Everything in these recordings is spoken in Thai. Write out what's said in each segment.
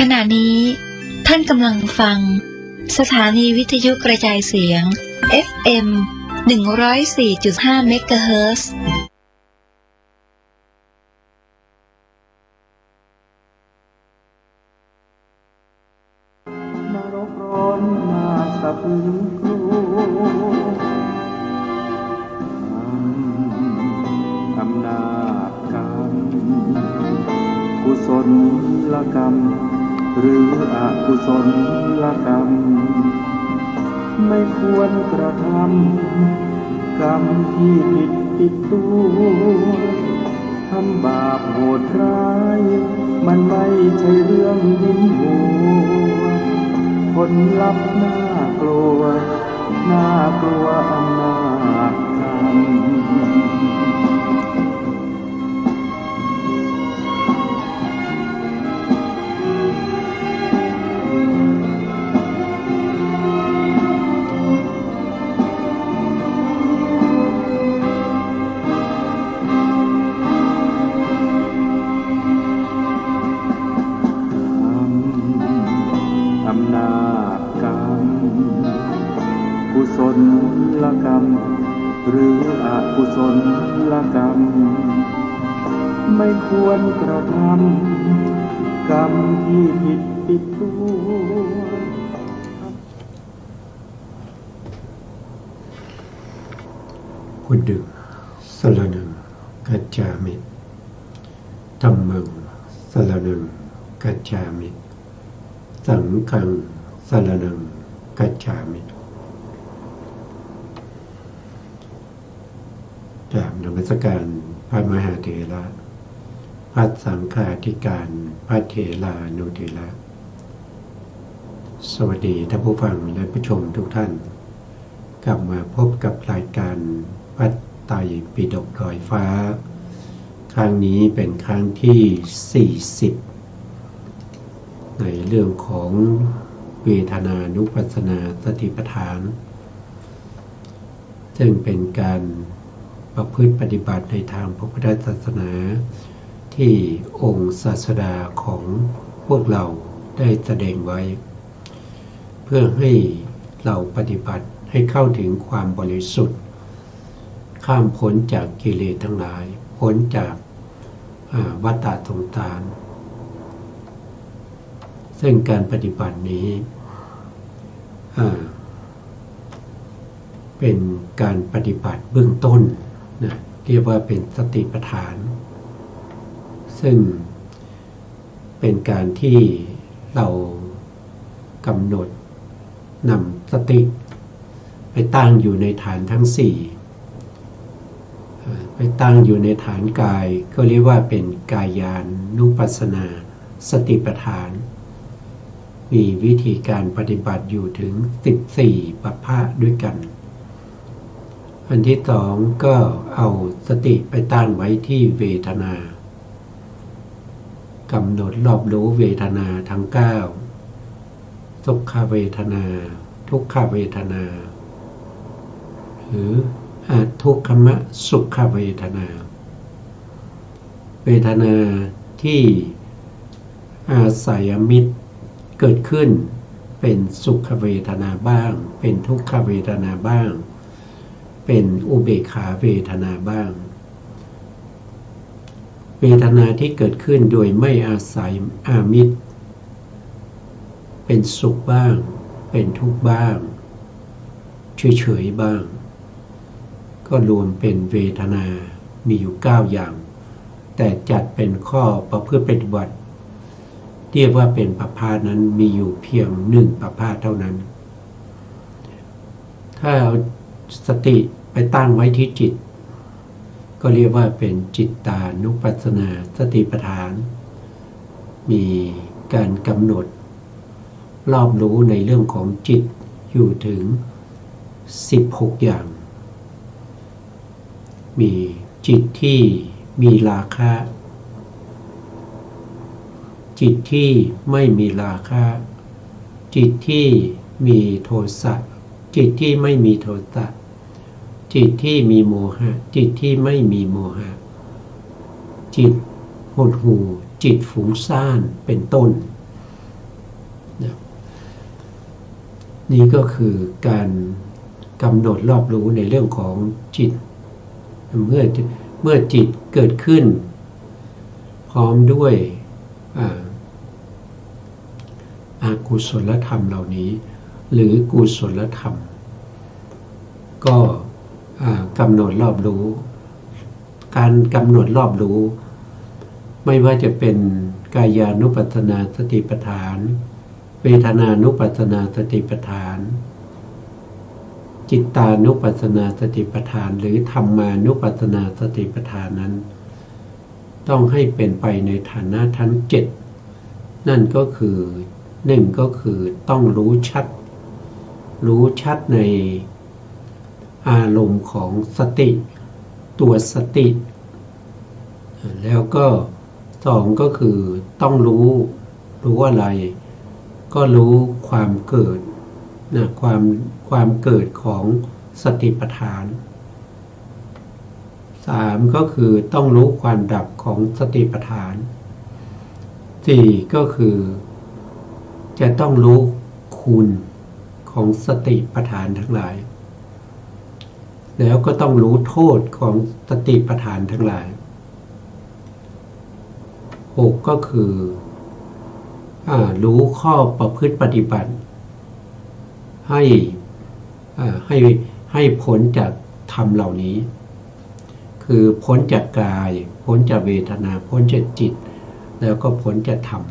ขณะนี้ท่านกำลังฟังสถานีวิทยุกระจายเสียง FM 104.5 เมกะเฮิรตซ์นรกร้อนมาสะพึงกลัวอำนาจกรรมกุศลกรรมหรืออกุศลกรรมไม่ควรกระทำกรรมที่ผิดติดตัวทำบาปโหดร้ายมันไม่ใช่เรื่องยิ้มหัวผลลัพธ์น่ากลัวน่ากลัวอำนาจกรรมอำนาจกรรมกุศลกรรมหรืออกุศลกรรมไม่ควรกระทำกรรมที่ผิดติดตัวพุทธังสรณังคัจฉามิธัมมังสรณังคัจฉามิสังฆังสรณังคัจฉามิกราบนมัสการพระมหาเถระพระสังฆาธิการพระเถรานุเถระสวัสดีท่านผู้ฟังและผู้ชมทุกท่านกลับมาพบกับรายการพระไตรปิฎกลอยฟ้าครั้งนี้เป็นครั้งที่40ในเรื่องของเวทนานุปัสสนาสติปัฏฐานซึ่งเป็นการประพฤติปฏิบัติในทางพระพุทธศาสนาที่องค์ศาสดาของพวกเราได้แสดงไว้เพื่อให้เราปฏิบัติให้เข้าถึงความบริสุทธิ์ข้ามพ้นจากกิเลสทั้งหลายพ้นจากวัฏฏะสงสารซึ่งการปฏิบัตินี้เป็นการปฏิบัติเบื้องต้นนะเรียกว่าเป็นสติปัฏฐานซึ่งเป็นการที่เรากำหนดนำสติไปตั้งอยู่ในฐานทั้ง4ไปตั้งอยู่ในฐานกายก็เรียกว่าเป็นกายานุปัสสนาสติปัฏฐานมีวิธีการปฏิบัติอยู่ถึง14ประเภทด้วยกันอันที่2ก็เอาสติไปตั้งไว้ที่เวทนากำหนดรอบรู้เวทนาทั้ง9สุขเวทนาทุกขเวทนาหรือทุกขมสุขเวทนาเวทนาที่อาศัยมิตรเกิดขึ้นเป็นสุขเวทนาบ้างเป็นทุกขเวทนาบ้างเป็นอุเบกขาเวทนาบ้างเวทนาที่เกิดขึ้นโดยไม่อาศัยอามิตรเป็นสุขบ้างเป็นทุกข์บ้างเฉยๆบ้างก็รวมเป็นเวทนามีอยู่9อย่างแต่จัดเป็นข้อประพฤติปฏิบัติเรียกว่าเป็นประภาสนั้นมีอยู่เพียง1ประภาสเท่านั้นถ้าเอาสติไปตั้งไว้ที่จิตก็เรียกว่าเป็นจิตตานุปัสสนาสติปัฏฐานมีการกำหนดรอบรู้ในเรื่องของจิตอยู่ถึง16อย่างมีจิตที่มีราคะจิตที่ไม่มีราคะจิตที่มีโทสะจิตที่ไม่มีโทสะจิตที่มีโมหะจิตที่ไม่มีโมหะจิตหดหู่จิตฟุ้งซ่านเป็นต้น นี่ก็คือการกำหนดรอบรู้ในเรื่องของจิตเมื่อจิตเกิดขึ้นพร้อมด้วยอากุศลธรรมเหล่านี้หรือกุศลธรรมก็กำหนดรอบรู้การกำหนดรอบรู้ไม่ว่าจะเป็นกายานุปัสสนาสติปัฏฐานเวทนานุปัสสนาสติปัฏฐานจิตตานุปัสสนาสติปัฏฐานหรือธรรมานุปัสสนาสติปัฏฐานนั้นต้องให้เป็นไปในฐานะทั้ง7นั่นก็คือ1ก็คือต้องรู้ชัดในอารมณ์ของสติตัวสติแล้วก็2ก็คือต้องรู้อะไรก็รู้ความเกิดนะความเกิดของสติปัฏฐาน3ก็คือต้องรู้ความดับของสติปัฏฐาน4ก็คือจะต้องรู้คุณของสติปัฏฐานทั้งหลายแล้วก็ต้องรู้โทษของสติปัฏฐานทั้งหลาย6ก็คือรู้ข้อประพฤติปฏิบัติให้พ้นจากธรรมเหล่านี้คือพ้นจากกายพ้นจากเวทนาพ้นจากจิตแล้วก็พ้นจากธรรม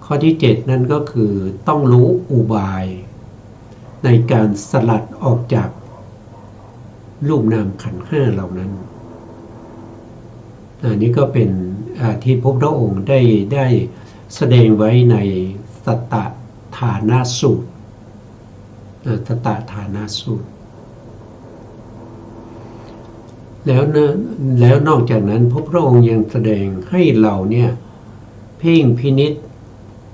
ข้อที่7นั่นก็คือต้องรู้อุบายในการสลัดออกจากรูปนามขันธ์5เหล่านั้นอันนี้ก็เป็นที่พระพุทธองค์ได้แสดงไว้ในสัตตฐานะสูตรสัตตฐานะสูตรแล้วนอกจากนั้นพระพุทธองค์ยังแสดงให้เราเนี่ยเพ่งพินิจ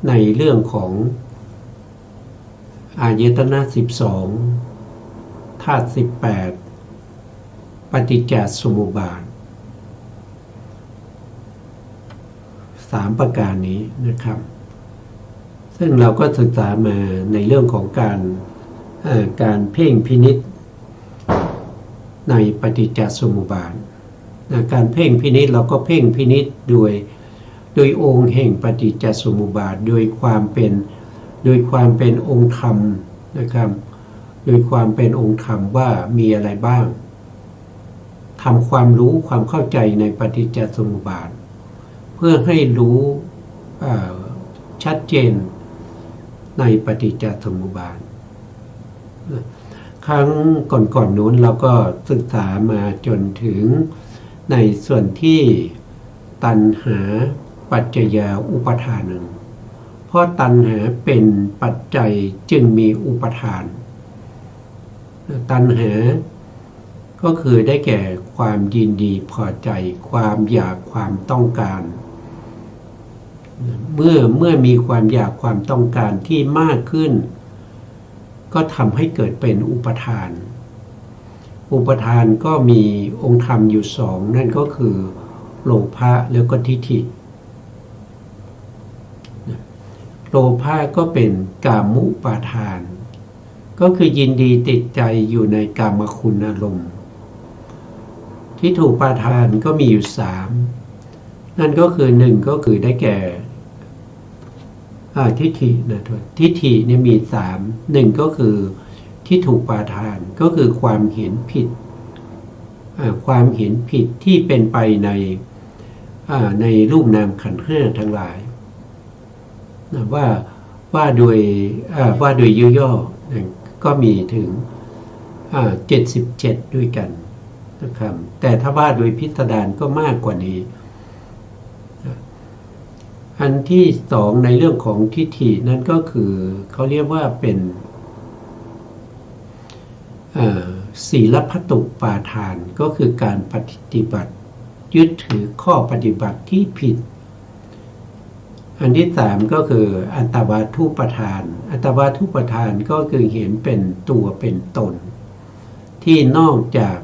ในเรื่องของอายตนะ12ธาตุ18ปฏิจจสมุปบาท3ประการนี้นะครับซึ่งเราก็ศึกษามาในเรื่องของการเพ่งพินิจในปฏิจจสมุปบาทการเพ่งพินิจเราก็เพ่งพินิจโดยองค์แห่งปฏิจจสมุปบาทโดยความเป็นองค์ธรรมนะครับโดยความเป็นองค์ธรรมว่ามีอะไรบ้างทำความรู้ความเข้าใจในปฏิจจสมุปบาทเพื่อให้รู้ชัดเจนในปฏิจจสมุปบาทครั้งก่อนนู้นเราก็ศึกษามาจนถึงในส่วนที่ตัณหาปัจจยาอุปทานังเพราะตัณหาเป็นปัจจัยจึงมีอุปทานตัณหาก็คือได้แก่ความยินดีพอใจความอยากความต้องการเมื่อมีความอยากความต้องการที่มากขึ้นก็ทำให้เกิดเป็นอุปทานก็มีองค์ธรรมอยู่2นั่นก็คือโลภะแล้วก็ทิฏฐิโลภะก็เป็นกามุปาทานก็คือยินดีติดใจอยู่ในกามคุณอารมณ์ทิฏฐุปาทานก็มีอยู่3นั่นก็คือ1ก็คือได้แก่ทิฏฐินะทิฏฐิเนี่ยมี3 1ก็คือทิฏฐุปาทานก็คือความเห็นผิดที่เป็นไปในรูปนามขันธ์5ทั้งหลายว่าโดยย่อๆก็มีถึง77ด้วยกันนะครับแต่ถ้าว่าโดยพิสดารก็มากกว่านี้อันที่2ในเรื่องของทิฏฐินั่นก็คือเขาเรียกว่าเป็นศีลพัตตุปาทานก็คือการปฏิบัติยึดถือข้อปฏิบัติที่ผิดอันที่3ก็คืออัตตวาทุปทานก็คือเห็นเป็นตัวเป็นตนที่นอกจาก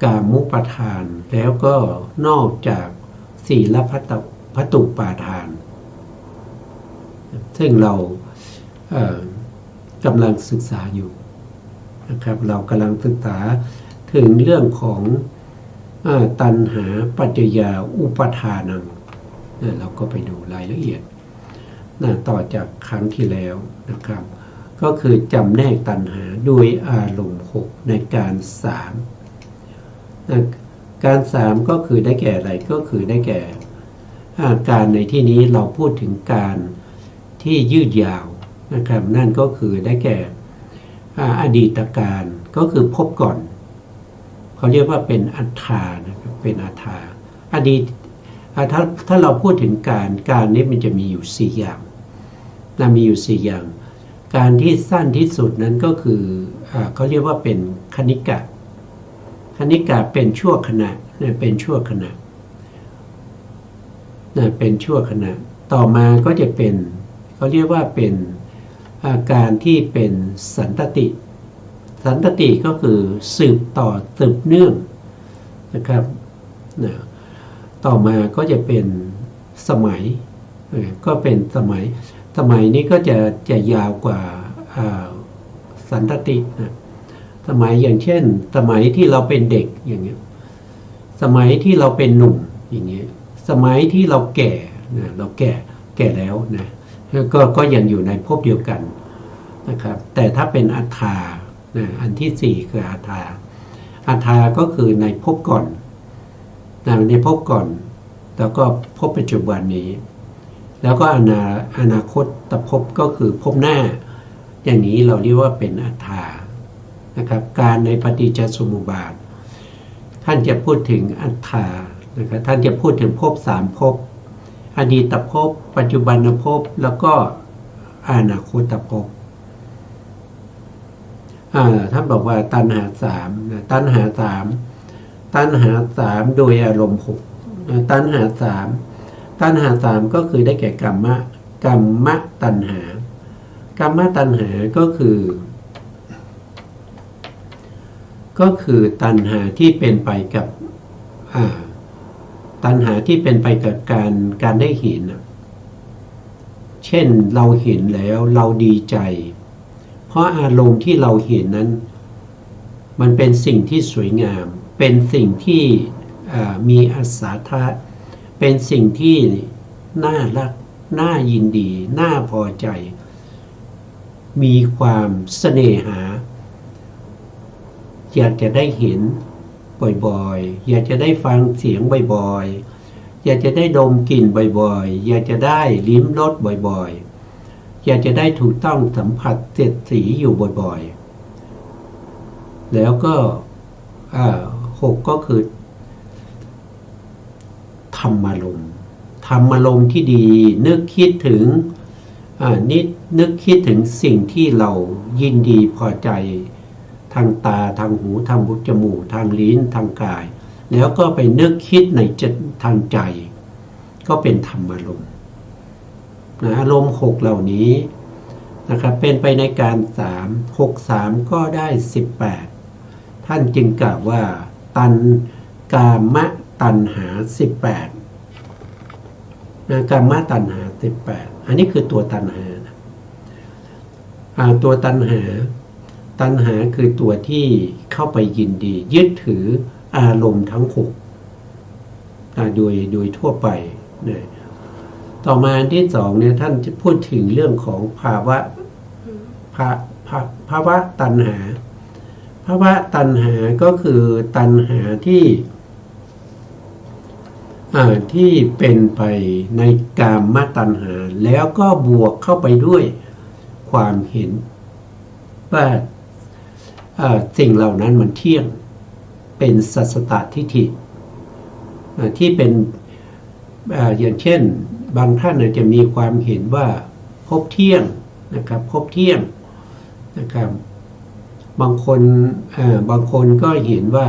กามุปทานแล้วก็นอกจากศีลพัตตุปาทานซึ่งเรา กำลังศึกษาอยู่นะครับเรากำลังศึกษาถึงเรื่องของตัณหาปัจจยาอุปทานังเราก็ไปดูรายละเอียดต่อจากครั้งที่แล้วนะครับก็คือจำแนกตัณหาโดยอารมณ์6ในการ3การ3ก็คือได้แก่อะไรก็คือได้แก่การในที่นี้เราพูดถึงการที่ยืดยาวนะครับนั่นก็คือได้แก่อดีตการก็คือพบก่อนเขาเรียกว่าเป็นอัฏฐานะครับเป็นอัฏฐาอดีตถ้าเราพูดถึงการนี้มันจะมีอยู่4อย่างมีอยู่4อย่างการที่สั้นที่สุดนั้นก็คือเขาเรียกว่าเป็นคณิกะเป็นชั่วขณะเป็นชั่วขณะเป็นชั่วขณะต่อมาก็จะเป็นเขาเรียกว่าเป็นการที่เป็นสันตติก็คือสืบต่อสืบเนื่องนะครับต่อมาก็จะเป็นสมัยก็เป็นสมัยนี้ก็จะยาวกว่าสันตตินะสมัยอย่างเช่นสมัยที่เราเป็นเด็กอย่างเงี้ยสมัยที่เราเป็นหนุ่มอย่างเงี้ยสมัยที่เราแก่นะเราแก่แล้วนะก็ยังอยู่ในภพเดียวกันนะครับแต่ถ้าเป็นอัฏฐานะอันที่4คืออัฏฐาก็คือในภพก่อนในภพก่อนแล้วก็ภพปัจจุบันนี้แล้วก็อนาคตภพก็คือภพหน้าอย่างนี้เราเรียกว่าเป็นอัฏฐานะครับการในปฏิจจสมุปบาทท่านจะพูดถึงอัฏฐานะครับท่านจะพูดถึงภพ3ภพอดีตภพปัจจุบันภพแล้วก็อนาคตภพท่านบอกว่าตัณหา3ตัณหา3โดยอารมณ์6ตัณหา3ก็คือได้แก่กรรมตัณหาก็คือตัณหาที่เป็นไปกับตัณหาที่เป็นไปกับการได้เห็นเช่นเราเห็นแล้วเราดีใจเพราะอารมณ์ที่เราเห็นนั้นมันเป็นสิ่งที่สวยงามเป็นสิ่งที่มีอัศทะเป็นสิ่งที่น่ารักน่ายินดีน่าพอใจมีความเสน่หาอยากจะได้เห็นบ่อยๆอยากจะได้ฟังเสียงบ่อยๆอยากจะได้ดมกลิ่นบ่อยๆอยากจะได้ลิ้มรสบ่อยๆอยากจะได้ถูกต้องสัมผัสเสร็จสีอยู่บ่อยๆแล้วก็6ก็คือธรรมารมณ์ที่ดีนึกคิดถึงนึกคิดถึงสิ่งที่เรายินดีพอใจทางตาทางหูทางจมูกทางลิ้นทางกายแล้วก็ไปนึกคิดในทางใจก็เป็นธรรมารมณ์อารมณ์6เหล่านี้นะครับเป็นไปในการ3ก็ได้18ท่านจึงกล่าวว่ากามตัณหา18กามตัณหา18อันนี้คือตัวตัณหาตัวตัณหาคือตัวที่เข้าไปยินดียึดถืออารมณ์ทั้ง6โดยทั่วไปนะต่อมาอันที่2เนี่ยท่านจะพูดถึงเรื่องของภาวะตัณหาก็คือตัณหาที่เป็นไปในกามตัณหาแล้วก็บวกเข้าไปด้วยความเห็นว่าสิ่งเหล่านั้นมันเที่ยงเป็นสัสตทิฏฐิที่เป็นอย่างเช่นบางท่านอาจจะมีความเห็นว่าภพเที่ยงนะครับภพเที่ยงนะครับบางคนก็เห็นว่า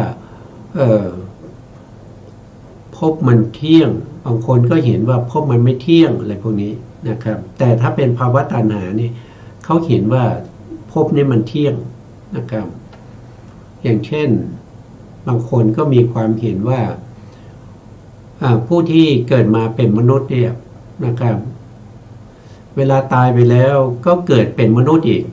ภพมันเที่ยงบางคนก็เห็นว่าภพมันไม่เที่ยงอะไรพวกนี้นะครับแต่ถ้าเป็นภาวะตัณหานี่เขาเห็นว่าภพนี้มันเที่ยงนะครับอย่างเช่นบางคนก็มีความเห็นว่าผู้ที่เกิดมาเป็นมนุษย์เนี่ยนะครับ เวลาตายไปแล้วก็เกิดเป็นมนุษย์อีก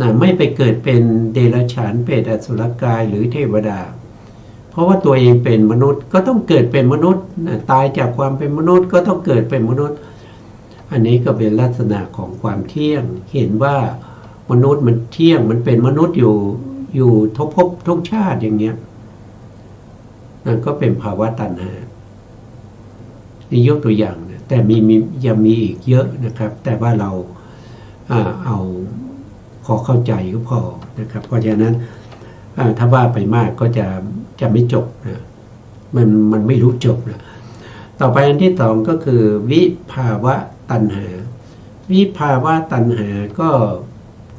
นะไม่ไปเกิดเป็นเดรัจฉานเปรตอสุรกายหรือเทวดาเพราะว่าตัวเองเป็นมนุษย์ก็ต้องเกิดเป็นมนุษย์นะตายจากความเป็นมนุษย์ก็ต้องเกิดเป็นมนุษย์อันนี้ก็เป็นลักษณะของความเที่ยงเห็นว่ามนุษย์มันเที่ยงมันเป็นมนุษย์อยู่ทุกภพทุกชาติอย่างเงี้ยนั่นก็เป็นภาวะตัณหานี่ยกตัวอย่างนะแต่ยังมีอีกเยอะนะครับแต่ว่าเราเอาพอเข้าใจก็พอนะครับเพราะฉะนั้นถ้าว่าไปมากก็จะไม่จบนะมันไม่รู้จบนะต่อไปอันที่สองก็คือวิภาวะตัณหาวิภาวะตัณหา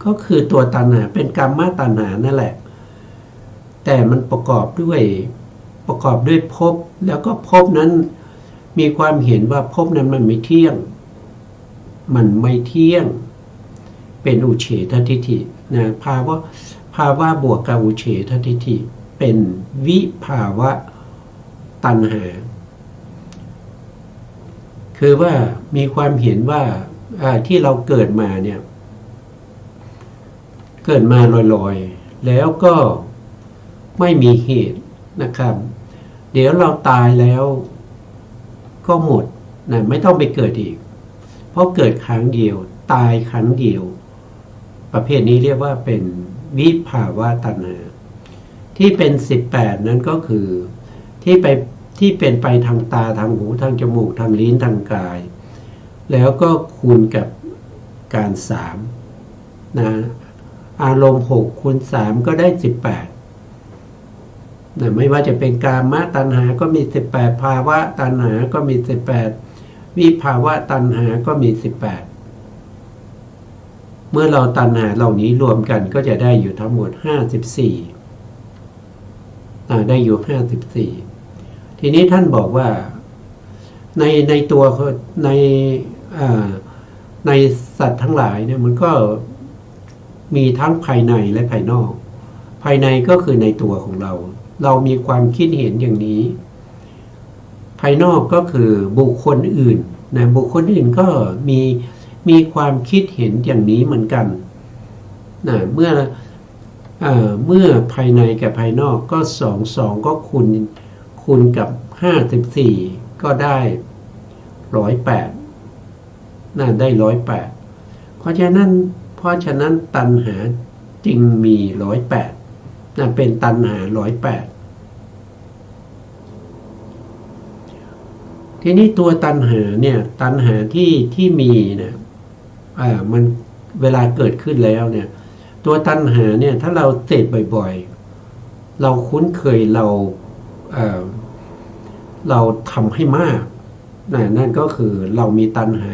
ก็คือตัวตัณหาเป็นกรรมตัณหานั่นแหละแต่มันประกอบด้วยภพแล้วก็ภพนั้นมีความเห็นว่าภพนั้นมันไม่เที่ยงเป็นอุเฉททิฏฐินะภาวะบวกกับอุเฉททิฏฐิเป็นวิภาวะตัณหาคือว่ามีความเห็นว่าที่เราเกิดมาเนี่ยเกิดมาลอยๆแล้วก็ไม่มีเหตุนะครับเดี๋ยวเราตายแล้วก็หมดนะไม่ต้องไปเกิดอีกเพราะเกิดครั้งเดียวตายครั้งเดียวประเภทนี้เรียกว่าเป็นวิภาวะตัณหาที่เป็น18นั้นก็คือที่เป็นไปทางตาทางหูทางจมูกทางลิ้นทางกายแล้วก็คูณกับการ3นะอารมณ์6คูณ3ก็ได้18นะไม่ว่าจะเป็นกามตัณหาก็มี18ภาวะตัณหาก็มี18วิภาวะตัณหาก็มี18เมื่อเราตัณหาเหล่านี้รวมกันก็จะได้อยู่ทั้งหมด54ได้อยู่54ทีนี้ท่านบอกว่าในตัวในสัตว์ทั้งหลายเนี่ยมันก็มีทั้งภายในและภายนอกภายในก็คือในตัวของเรามีความคิดเห็นอย่างนี้ภายนอกก็คือบุคคลอื่นนะบุคคลอื่นก็มีความคิดเห็นอย่างนี้เหมือนกันนะเมื่อภายในกับภายนอกก็2ก็คูณกับ54ก็ได้108นะได้108เพราะฉะนั้นตัณหาจึงมี108นะเป็นตัณหา108ทีนี้ตัวตัณหาเนี่ยตัณหาที่มีเนี่ยมันเวลาเกิดขึ้นแล้วเนี่ยตัวตัณหาเนี่ยถ้าเราเสพบ่อยๆเราคุ้นเคยเราทำให้มากนั่นก็คือเรามีตัณหา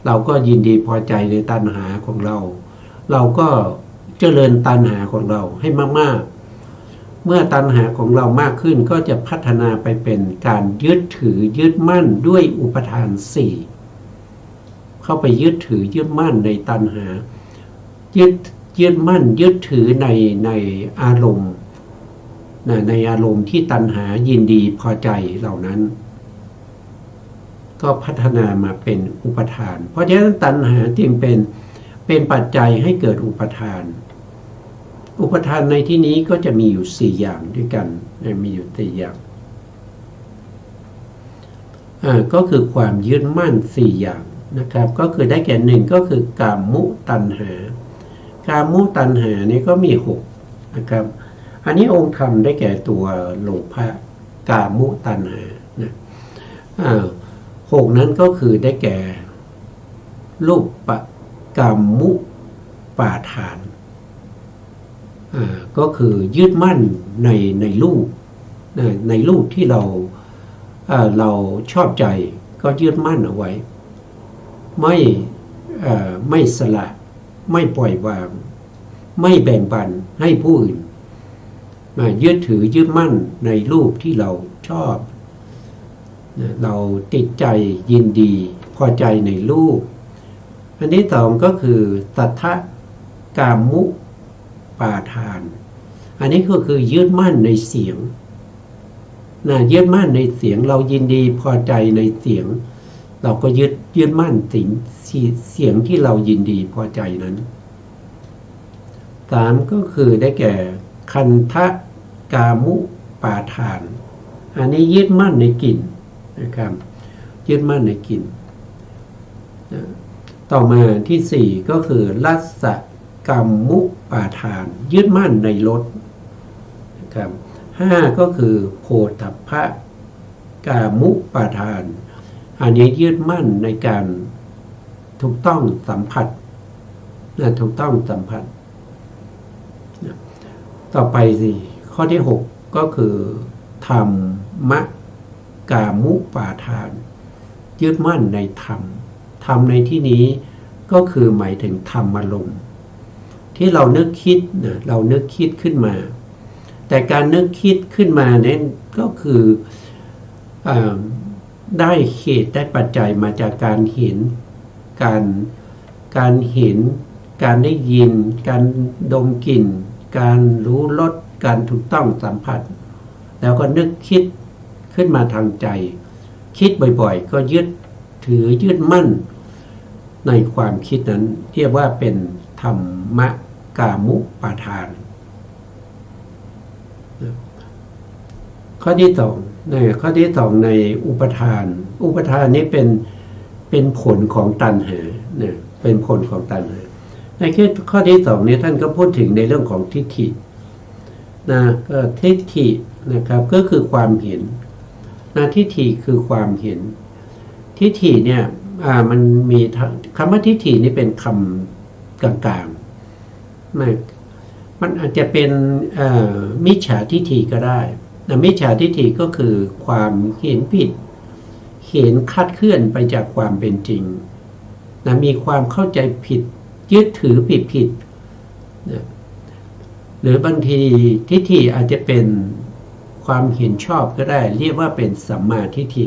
เราก็ยินดีพอใจในตัณหาของเราก็เจริญตัณหาของเราให้มากๆเมื่อตัณหาของเรามากขึ้นก็จะพัฒนาไปเป็นการยึดถือยึดมั่นด้วยอุปทาน4เข้าไปยึดถือยึดมั่นในตัณหายึดมั่นยึดถือในอารมณ์ในอารมณ์ที่ตัณหายินดีพอใจเหล่านั้นก็พัฒนามาเป็นอุปทานเพราะฉะนั้นตัณหาจึงเป็นปัจจัยให้เกิดอุปทานในที่นี้ก็จะมีอยู่4อย่างด้วยกันมีอยู่4อย่างก็คือความยึดมั่น4อย่างนะครับก็คือได้แก่1ก็คือกามมุตัณหากามมุตัณหานี่ก็มี6นะครับอันนี้องค์ธรรมได้แก่ตัวโลภะกามมุตัณหานะ6นั้นก็คือได้แก่รูปปกามมุปาทานก็คือยึดมั่นในรูปในรูปที่เราชอบใจก็ยึดมั่นเอาไว้ไม่สละไม่ปล่อยวางไม่แบ่งปันให้ผู้อื่นยึดถือยึดมั่นในรูปที่เราชอบเราติดใจยินดีพอใจในรูปอันที่สองก็คือสัทธกามมุปาทานอันนี้ก็คือยึดมั่นในเสียงยึดมั่นในเสียงเรายินดีพอใจในเสียง เราก็ยึดมั่นเสียงที่เรายินดีพอใจนั้น3ก็คือได้แก่คันทะกามุปาทานอันนี้ยึดมั่นในกลิ่นนะครับยึดมั่นในกลิ่นต่อมาที่4ก็คือรัสสะกรรมุปาทานยึดมั่นในรสนะครับ5ก็คือโผฏฐัพพะกามุปาทานอันนี้ยึดมั่นในการถูกต้องสัมผัสถูกต้องสัมผัสต่อไปสิข้อที่6ก็คือธรรมกามุปาทานยึดมั่นในธรรมในที่นี้ก็คือหมายถึงธรรมอารมณ์ที่เรานึกคิดนะเรานึกคิดขึ้นมาแต่การนึกคิดขึ้นมานั้นก็คือได้เหตุได้ปัจจัยมาจากการเห็นการเห็นการได้ยินการดมกลิ่นการรู้รสการถูกต้องสัมผัสแล้วก็นึกคิดขึ้นมาทางใจคิดบ่อยๆก็ยึดมั่นในความคิดนั้นเรียกว่าเป็นธรรมกามุปาทานข้อที่2ในอุปทานนี้เป็นผลของตัณหาเนี่ยเป็นผลของตัณหาในข้อที่2นี้ท่านก็พูดถึงในเรื่องของทิฏฐินะก็ทิฏฐินะครับก็คือความเห็นนะทิฏฐิคือความเห็นทิฏฐิเนี่ยมันมีคำว่าทิฏฐินี่เป็นคำกลางๆมันอาจจะเป็นมิจฉาทิฏฐิก็ได้มิจฉาทิฏฐิก็คือความเห็นผิดเห็นคลาดเคลื่อนไปจากความเป็นจริงนะมีความเข้าใจผิดยึดถือผิดนะหรือบางทีทิฏฐิอาจจะเป็นความเห็นชอบก็ได้เรียกว่าเป็นสัมมาทิฏฐิ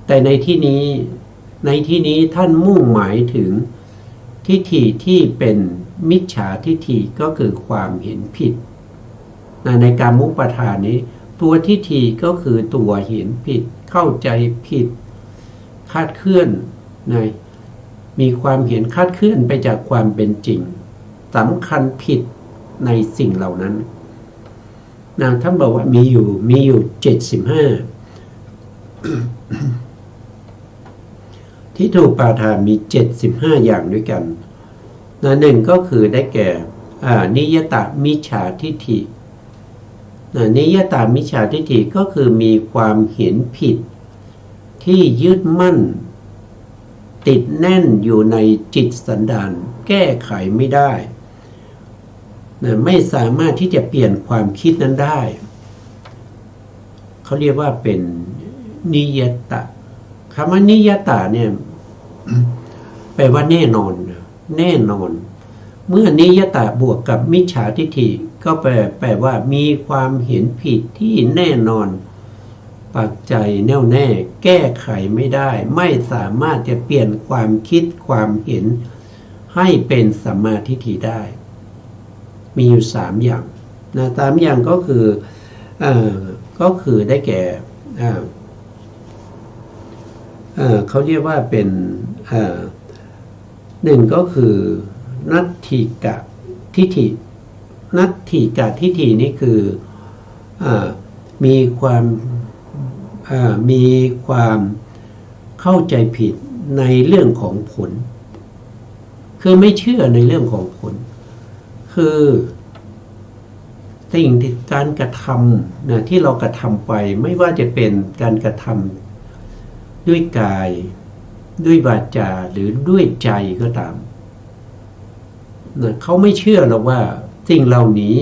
แต่ในที่นี้ท่านมุ่งหมายถึงทิฏฐิที่เป็นมิจฉาทิฏฐิก็คือความเห็นผิดในการมุปทานนี้ตัวทิฏฐิก็คือตัวเห็นผิดเข้าใจผิดคลาดเคลื่อนมีความเห็นคลาดเคลื่อนไปจากความเป็นจริงสำคัญผิดในสิ่งเหล่านั้นท่านบอกว่ามีอยู่75ที่ถูกปาทานมี75อย่างด้วยกันหนึ่งก็คือได้แก่นิยตมิจฉาทิฏฐินิยตมิจฉาทิฏฐิก็คือมีความเห็นผิดที่ยึดมั่นติดแน่นอยู่ในจิตสันดานแก้ไขไม่ได้ไม่สามารถที่จะเปลี่ยนความคิดนั้นได้เขาเรียกว่าเป็นนิยตะคำว่านิยตะเนี่ยแปลว่าแน่นอนเมื่อนิยตะบวกกับมิจฉาทิฏฐิก็แปลว่ามีความเห็นผิดที่แน่นอนปักใจแน่วแน่แก้ไขไม่ได้ไม่สามารถจะเปลี่ยนความคิดความเห็นให้เป็นสัมมาทิฏฐิได้มีอยู่3อย่าง3อย่างก็คือได้แก่เขาเรียกว่าเป็นหนึ่งก็คือนัตถิกะทิฏฐินัตถิกะทิฏฐินี่คือมีความเข้าใจผิดในเรื่องของผลคือไม่เชื่อในเรื่องของผลคือสิ่งที่การกระทำที่เรากระทำไปไม่ว่าจะเป็นการกระทำด้วยกายด้วยวาจาหรือด้วยใจก็ตามเขาไม่เชื่อหรอกว่าสิ่งเหล่านี้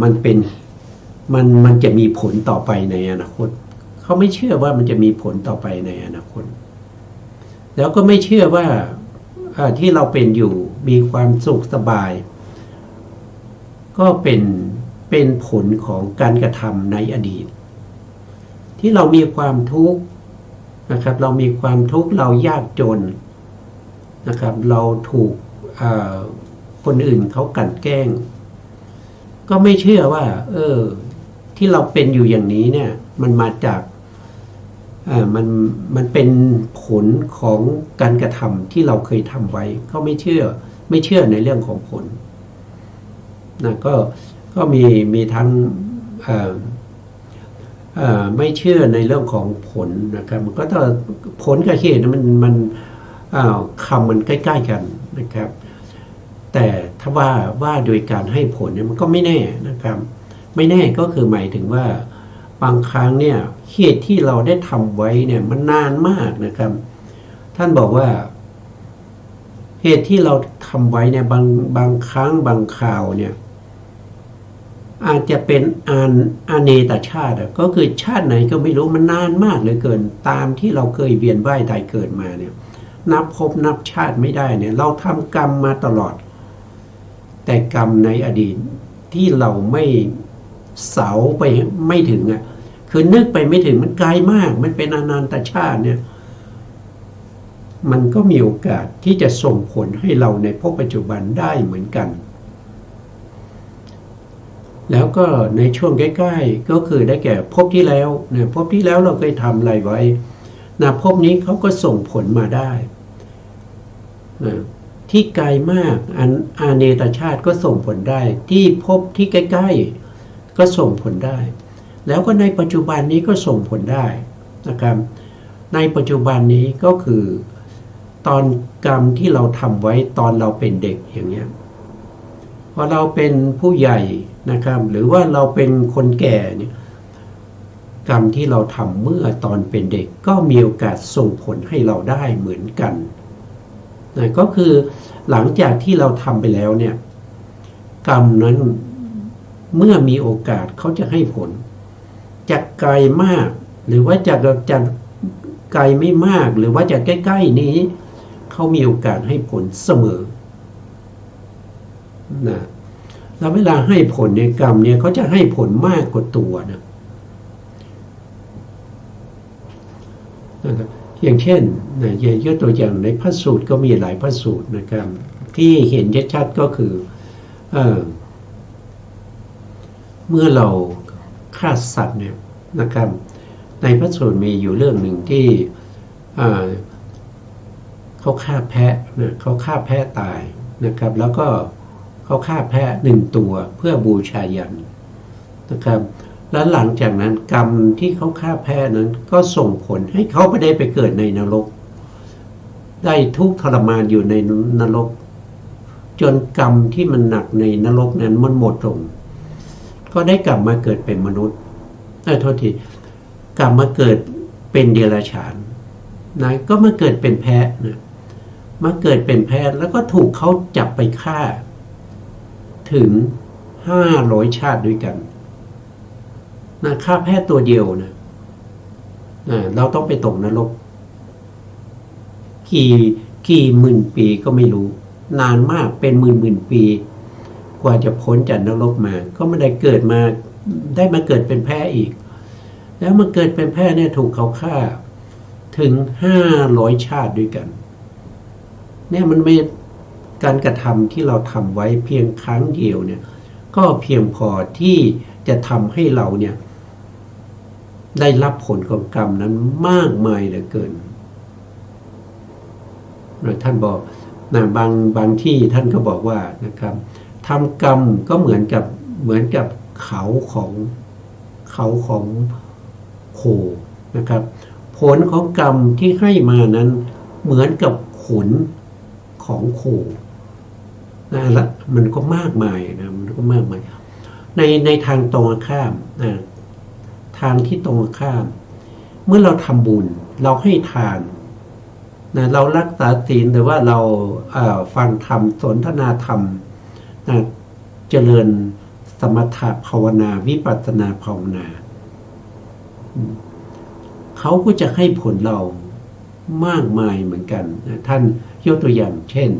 มันจะมีผลต่อไปในอนาคตเขาไม่เชื่อว่ามันจะมีผลต่อไปในอนาคตแล้วก็ไม่เชื่อว่าที่เราเป็นอยู่มีความสุขสบายก็เป็นผลของการกระทำในอดีตที่เรามีความทุกข์นะครับเรามีความทุกข์เรายากจนนะครับเราถูกคนอื่นเขากลั่นแกล้งก็ไม่เชื่อว่าที่เราเป็นอยู่อย่างนี้เนี่ยมันมาจาก มันเป็นผลของการกระทำที่เราเคยทำไว้เขาไม่เชื่อในเรื่องของผลนะก็มีทั้งไม่เชื่อในเรื่องของผลนะครับมันก็ต้องผลกับเหตุมันคำมันใกล้ๆกันนะครับแต่ถ้าว่าโดยการให้ผลเนี่ยมันก็ไม่แน่นะครับไม่แน่ก็คือหมายถึงว่าบางครั้งเนี่ยเหตุที่เราได้ทำไว้เนี่ยมันนานมากนะครับท่านบอกว่าเหตุที่เราทำไว้เนี่ยบางครั้งบางคราวเนี่ยอาจจะเป็นอาเนตชาติก็คือชาติไหนก็ไม่รู้มันนานมากเหลือเกินตามที่เราเคยเวียนว่ายตายเกิดมาเนี่ยนับภพนับชาติไม่ได้เนี่ยเราทำกรรมมาตลอดแต่กรรมในอดีตที่เราไม่เสาไปไม่ถึงคือนึกไปไม่ถึงมันไกลมากมันเป็นอนันตชาติเนี่ยมันก็มีโอกาสที่จะส่งผลให้เราในภพปัจจุบันได้เหมือนกันแล้วก็ในช่วงใกล้ๆก็คือได้แก่ภพที่แล้วเนี่ยภพที่แล้วเราเคยทำอะไรไว้นะภพนี้เขาก็ส่งผลมาได้นะที่ไกลมากอาเนตชาติก็ส่งผลได้ที่ภพที่ใกล้ๆก็ส่งผลได้แล้วก็ในปัจจุบันนี้ก็ส่งผลได้นะครับในปัจจุบันนี้ก็คือตอนกรรมที่เราทำไว้ตอนเราเป็นเด็กอย่างเงี้ยพอเราเป็นผู้ใหญ่นะครับหรือว่าเราเป็นคนแก่เนี่ยกรรมที่เราทำเมื่อตอนเป็นเด็กก็มีโอกาสส่งผลให้เราได้เหมือนกันนะก็คือหลังจากที่เราทำไปแล้วเนี่ยกรรมนั้นเมื่อมีโอกาสเขาจะให้ผลจะไกลมากหรือว่าจะไกลไม่มากหรือว่าจะใกล้ๆนี้เขามีโอกาสให้ผลเสมอนะแล้วเวลาให้ผลในกรรมเนี่ยเขาจะให้ผลมากกว่าตัวนะครับอย่างเช่นยกตัวอย่างในพระสูตรก็มีหลายพระสูตรนะครับที่เห็นชัดๆก็คือเมื่อเราฆ่าสัตว์เนี่ยนะครับในพระสูตรมีอยู่เรื่องหนึ่งที่เขาฆ่าแพะนะเขาฆ่าแพะตายนะครับแล้วก็เขาฆ่าแพะ1 ตัวเพื่อบูชายันนะครับแล้วหลังจากนั้นกรรมที่เขาฆ่าแพะนั้นก็ส่งผลให้เขาไม่ได้ไปเกิดในนรกได้ทุกข์ทรมานอยู่ในนรกจนกรรมที่มันหนักในนรกนั้นมันหมดลงก็ได้กลับมาเกิดเป็นมนุษย์โทษทีกลับมาเกิดเป็นเดรัจฉานนะก็มาเกิดเป็นแพะนะมาเกิดเป็นแพะแล้วก็ถูกเขาจับไปฆ่าถึง500 ชาติด้วยกันนะฆ่าแพะตัวเดียวนะเราต้องไปตกนรกกี่หมื่นปีก็ไม่รู้นานมากเป็นหมื่นปีกว่าจะพ้นจากนรกมาก็ไม่ได้เกิดมาได้มาเกิดเป็นแพะอีกแล้วมาเกิดเป็นแพะเนี่ยถูกเขาฆ่าถึง500 ชาติด้วยกันเนี่ยมันไม่การกระทำที่เราทำไว้เพียงครั้งเดียวเนี่ยก็เพียงพอที่จะทำให้เราเนี่ยได้รับผลของกรรมนั้นมากมายเหลือเกินท่านบอกนะบางที่ท่านก็บอกว่านะครับทำกรรมก็เหมือนกับเขาของโคนะครับผลของกรรมที่ให้มานั้นเหมือนกับขนของโคนะละมันก็มากมายนะมันก็มากมายในทางตรงข้ามทางที่ตรงข้ามเมื่อเราทำบุญเราให้ทานนะเรารักษาศีลหรือว่าเราฟังธรรมสนทนาธรรมนะเจริญสมถะภาวนาวิปัสสนาภาวนาเขาก็จะให้ผลเรามากมายเหมือนกันนะท่านยกตัวอย่างเช่น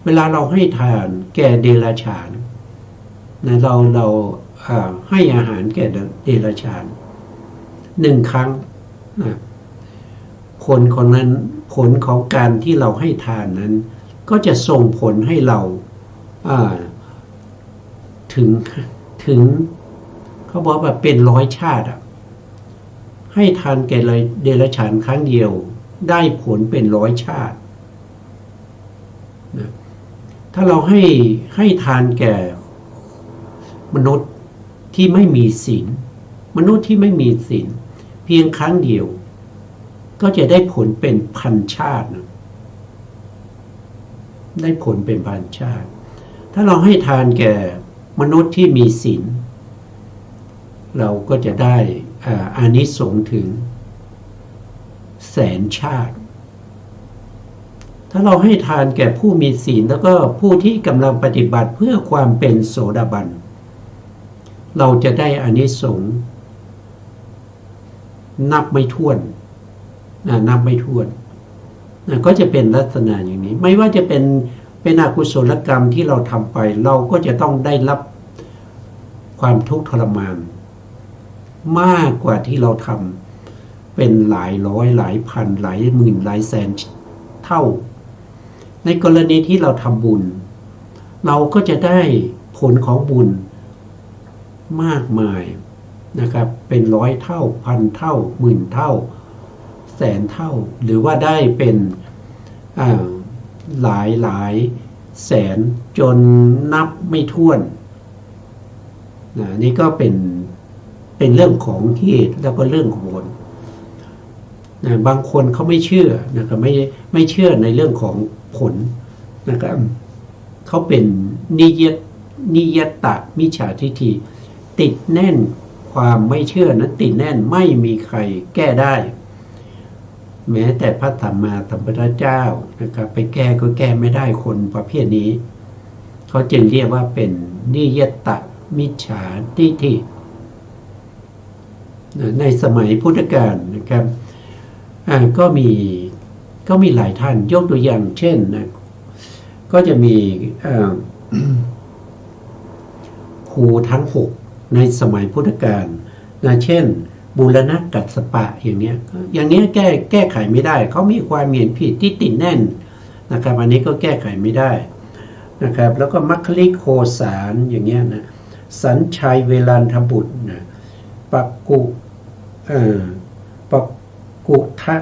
เวลาเราให้ทานแก่เดรัจฉานนะเราให้อาหารแก่เดรัจฉาน1 ครั้งนะผลของนั้นผลของการที่เราให้ทานนั้นก็จะส่งผลให้เราถึงเขาบอกว่าเป็น100 ชาติ ให้ทานแก่เดรัจฉานครั้งเดียวได้ผลเป็น100 ชาตินะถ้าเราให้ทานแก่มนุษย์ที่ไม่มีศีลมนุษย์ที่ไม่มีศีลเพียงครั้งเดียวก็จะได้ผลเป็น1,000 ชาตินะได้ผลเป็น1,000 ชาติถ้าเราให้ทานแก่มนุษย์ที่มีศีลเราก็จะได้อานิสงส์ถึง100,000 ชาติถ้าเราให้ทานแก่ผู้มีศีลแล้วก็ผู้ที่กำลังปฏิบัติเพื่อความเป็นโสดาบันเราจะได้อานิสงส์นับไม่ถ้วนนับไม่ถ้วนก็จะเป็นลักษณะอย่างนี้ไม่ว่าจะเป็นอกุศลกรรมที่เราทำไปเราก็จะต้องได้รับความทุกข์ทรมานมากกว่าที่เราทำเป็นหลายร้อยหลายพันหลายหมื่นหลายแสนเท่าในกรณีที่เราทำบุญเราก็จะได้ผลของบุญมากมายนะครับเป็น100 เท่า1,000 เท่า10,000 เท่า100,000 เท่าหรือว่าได้เป็นหลายแสนจนนับไม่ถ้วนนี่ก็เป็นเรื่องของเหตุแล้วก็เรื่องของผลบางคนเขาไม่เชื่อนะครับไม่เชื่อในเรื่องของผลนะครับเขาเป็นนิยตมิจฉาทิฏฐิติดแน่นความไม่เชื่อนั้นติดแน่นไม่มีใครแก้ได้แม้แต่พระสัมมาสัมพุทธเจ้านะครับไปแก้ก็แก้ไม่ได้คนประเภทนี้เขาจึงเรียกว่าเป็นนิยตมิจฉาทิฏฐิในสมัยพุทธกาลนะครับก็มีหลายท่านยกตัวอย่างเช่นนะก็จะมีครูทั้ง6ในสมัยพุทธกาลเช่นบูรณกัสสปะอย่างนี้แก้ไขไม่ได้เขามีความเห็นผิดที่ติดแน่นนะครับอันนี้ก็แก้ไขไม่ได้นะครับแล้วก็มัคคลิโคสารอย่างเงี้ยนะสัญชัยเวลันทบุตรนะปักกุทั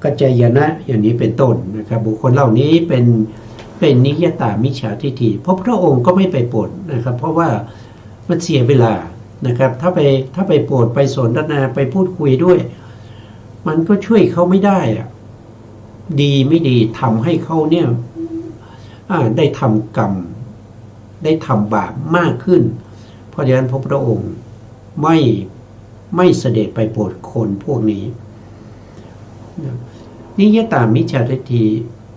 กจายนะอย่างนี้เป็นต้นนะครับบุคคลเหล่านี้เป็นนิยตมิจฉาทิฏฐิเพราะพระองค์ก็ไม่ไปโปรดนะครับเพราะว่ามันเสียเวลานะครับถ้าไปโปรดไปสนทนาไปพูดคุยด้วยมันก็ช่วยเขาไม่ได้อะดีไม่ดีทำให้เขาเนี่ยได้ทำกรรมได้ทำบาปมากขึ้นเพราะฉะนั้นพระองค์ไม่เสด็จไปโปรดคนพวกนี้นิยตมิจฉาทิฏฐิ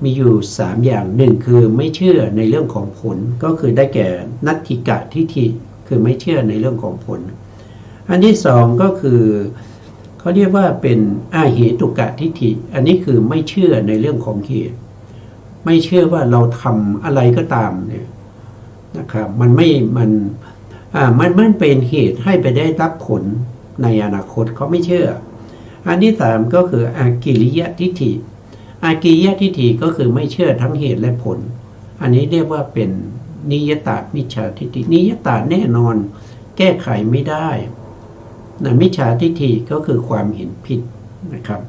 มีอยู่3อย่าง1คือไม่เชื่อในเรื่องของผลก็คือได้แก่นัตถิกะทิฏฐิคือไม่เชื่อในเรื่องของผลอันที่2ก็คือเขาเรียกว่าเป็นอาเหตุกะทิฏฐิอันนี้คือไม่เชื่อในเรื่องของเหตุไม่เชื่อว่าเราทำอะไรก็ตามเนี่ยนะครับมันเป็นเหตุให้ไปได้รับผลในอนาคตเขาไม่เชื่ออันที่3ก็คืออากิริยทิฏฐิอากิริยทิฏฐิก็คือไม่เชื่อทั้งเหตุและผลอันนี้เรียกว่าเป็นนิยตมิจฉาทิฏฐินิยตแน่นอนแก้ไขไม่ได้นะมิจฉาทิฏฐิก็คือความเห็นผิดนะครับ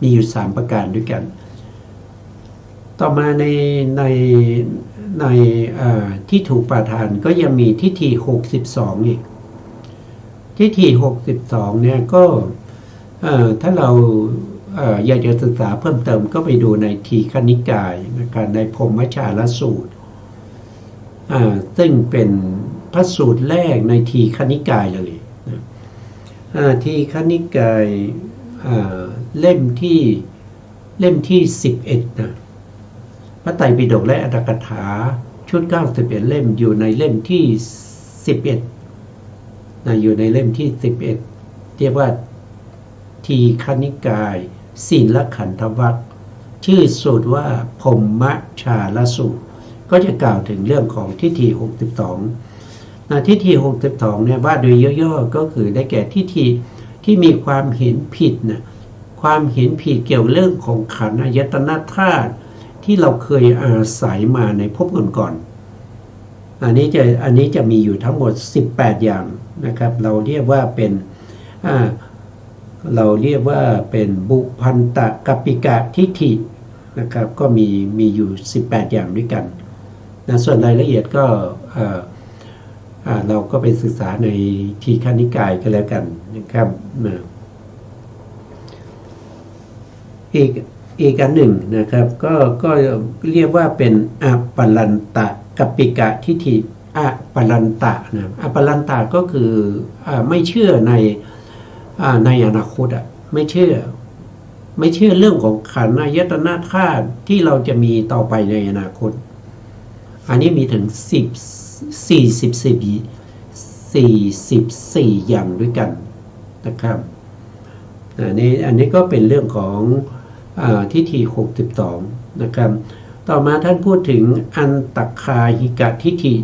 มีอยู่3ประการด้วยกันต่อมาในที่ถูกประทานก็ยังมีทิฏฐิ62อีกทิฏฐิ62เนี่ยก็ถ้าเราอยากจะศึกษาเพิ่มเติมก็ไปดูในทีฆนิกายนะครับในพรหมชาลสูตรซึ่งเป็นพระสูตรแรกในทีฆนิกายเลยทีฆนิกายเล่มที่11นะพระไตรปิฎกและอรรถกถาชุด91เล่มอยู่ในเล่มที่11นะอยู่ในเล่มที่11เรียกว่าทีฆนิกายศีลขันธวรรคชื่อสูตรว่าพรหมชาลสูตรก็จะกล่าวถึงเรื่องของทิฏฐิ62ทิฏฐิ62เนี่ยว่าโดยย่อๆก็คือได้แก่ทิฏฐิที่มีความเห็นผิดนะความเห็นผิดเกี่ยวเรื่องของขันธ์อายตนะธาตุที่เราเคยอาศัยมาในภพก่อนๆอันนี้จะมีอยู่ทั้งหมด18อย่างนะครับเราเรียกว่าเป็น เราเรียกว่าเป็นบุพันตกัปปิกะทิฏฐินะครับก็มีอยู่18อย่างด้วยกันนะส่วนรายละเอียดก็เราก็ไปศึกษาในทีฆนิกายก็แล้วกันนะครับอีกอันหนึ่งนะครับก็เรียกว่าเป็นอปัลลันตกัปปิกะทิฏฐิอปัลลันตะนะอปัลลันตะก็คือไม่เชื่อในอนาคตไม่เชื่อเรื่องของขันธ์อายตนะธาตุที่เราจะมีต่อไปในอนาคตอันนี้มีถึง44อย่างด้วยกันนะครับอันนี้ก็เป็นเรื่องของทิฏฐิ62นะครับต่อมาท่านพูดถึงอันตคาหิกะทิฏฐิ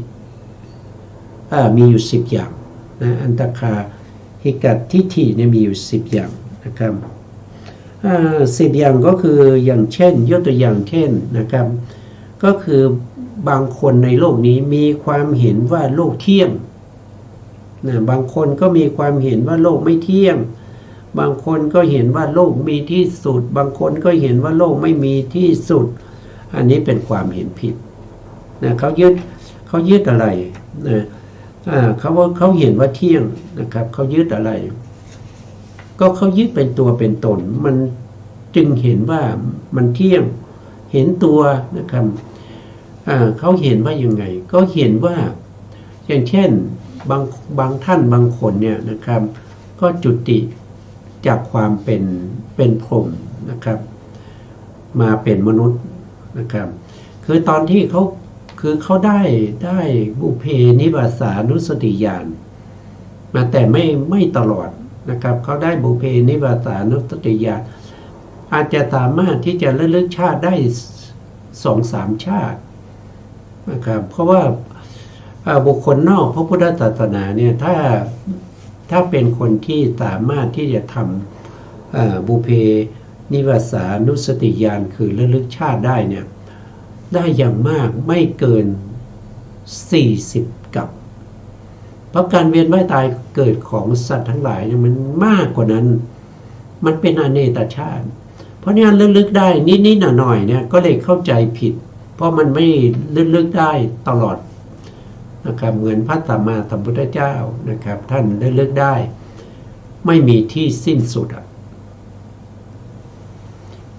มีอยู่10อย่างนะอันตคาหิกะทิฏฐิเนี่ยมีอยู่10อย่างนะครับ10อย่างก็คืออย่างเช่นยกตัวอย่างเช่นนะครับก็คือบางคนในโลกนี้มีความเห็นว่าโลกเที่ยงนะบางคนก็มีความเห็นว่าโลกไม่เที่ยงบางคนก็เห็นว่าโลกมีที่สุดบางคนก็เห็นว่าโลกไม่มีที่สุดอันนี้เป็นความเห็นผิดนะเขายึดอะไรนะเขาเห็นว่าเที่ยงนะครับเขายึดอะไรก็เขายึดเป็นตัวเป็นตนมันจึงเห็นว่ามันเที่ยงเห็นตัวนะครับเขาเห็นว่ายังไงก็เห็นว่าอย่างเช่นบางท่านบางคนเนี่ยนะครับก็จุติจากความเป็นพรหมนะครับมาเป็นมนุษย์นะครับคือตอนที่เขาได้บุพเพนิวาสานุสติญาณมาแต่ไม่ตลอดนะครับเขาได้บุพเพนิวาสานุสติญาณอาจจะสามารถที่จะระลึกชาติได้ 2-3 ชาตินะครับเพราะว่าบุคคลนอกพระพุทธศาสนาเนี่ยถ้าเป็นคนที่สามารถที่จะทำบุพเพนิวาสานุสติญาณคือระลึกชาติได้เนี่ยได้อย่างมากไม่เกิน40กับเพราะการเวียนว่ายตายเกิดของสัตว์ทั้งหลายเนี่ยมันมากกว่านั้นมันเป็นอเนตชาติเพราะนี่ระลึกได้นิดๆหน่อยๆเนี่ยก็เลยเข้าใจผิดเพราะมันไม่ระลึกได้ตลอดนะครับเหมือนพระสัมมาสัมพุทธเจ้านะครับท่านระลึกได้ไม่มีที่สิ้นสุด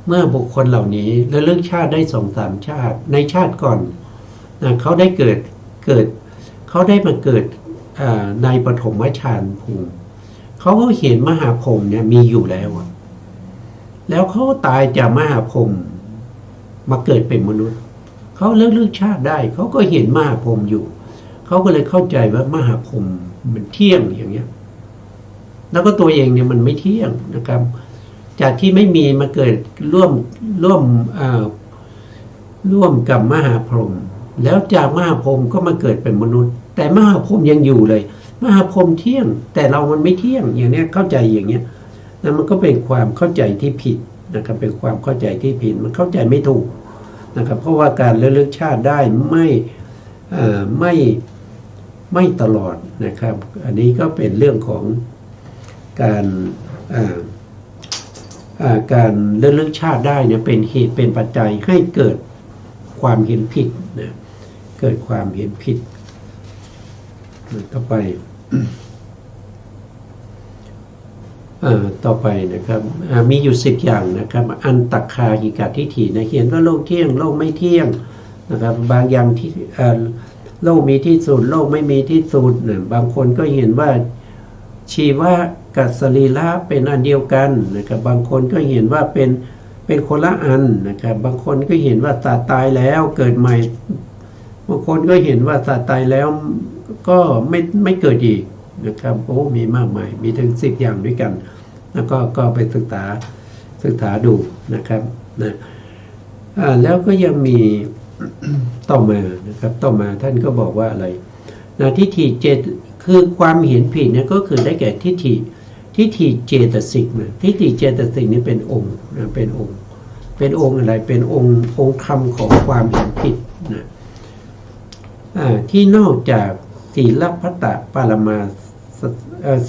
เมื่อบุคคลเหล่านี้ระลึกชาติได้ 2-3 ชาติในชาติก่อนนะเขาได้เกิดเขาได้มาเกิดในปฐมฌานภูมิเขาก็เห็นมหาพรหมเนี่ยมีอยู่แล้วแล้วเขาตายจากมหาพรหมมาเกิดเป็นมนุษย์เขาระลึกชาติได้เขาก็เห็นมหาพรหมอยู่เขาก็เลยเข้าใจว่ามหาพรหมมันเที่ยงอย่างเงี้ยแล้วก็ตัวเองเนี่ยมันไม่เที่ยงนะครับจากที่ไม่มีมาเกิดร่วมกับมหาพรหมแล้วจากมหาพรหมก็มาเกิดเป็นมนุษย์แต่มหาพรหมยังอยู่เลยมหาพรหมเที่ยงแต่เรามันไม่เที่ยงอย่างเนี้ยเข้าใจอย่างเงี้ยแล้วมันก็เป็นความเข้าใจที่ผิดนะครับเป็นความเข้าใจที่ผิดมันเข้าใจไม่ถูกนะครับเพราะว่าการระลึกชาติได้ไม่ตลอดนะครับอันนี้ก็เป็นเรื่องของการระลึกชาติได้เนี่ยเป็นเหตุเป็นปัจจัยให้เกิดความเห็นผิดนะเกิดความเห็นผิดต่อไป ต่อไปนะครับมีอยู่10อย่างนะครับอันตักคาหิกะทิฏฐินะเห็นว่าโลกเที่ยงโลกไม่เที่ยงนะครับบางอย่างที่โลกมีที่สุดโลกไม่มีที่สุดนะบางคนก็เห็นว่าชีวะกับสรีระเป็นอันเดียวกันนะครับบางคนก็เห็นว่าเป็นคนละอันนะครับบางคนก็เห็นว่าสัตว์ตายแล้วเกิดใหม่บางคนก็เห็นว่าสัตว์ตายแล้วก็ไม่เกิดอีกนะครับโอ้มีมากมายมีถึง10อย่างด้วยกันแล้วก็ไปศึกษาดูนะครับนะแล้วก็ยังมี ต่อมานะครับต่อมาท่านก็บอกว่าอะไรนะทิฏฐิเจตคือความเห็นผิดเนี่ยก็คือได้แก่ทิฏฐิเจตสิกนะทิฏฐิเจตสิกนี่เป็นองค์นะเป็นองค์อะไรเป็นองค์ธรรมของความเห็นผิดนะที่นอกจากศีลพัตตปารมา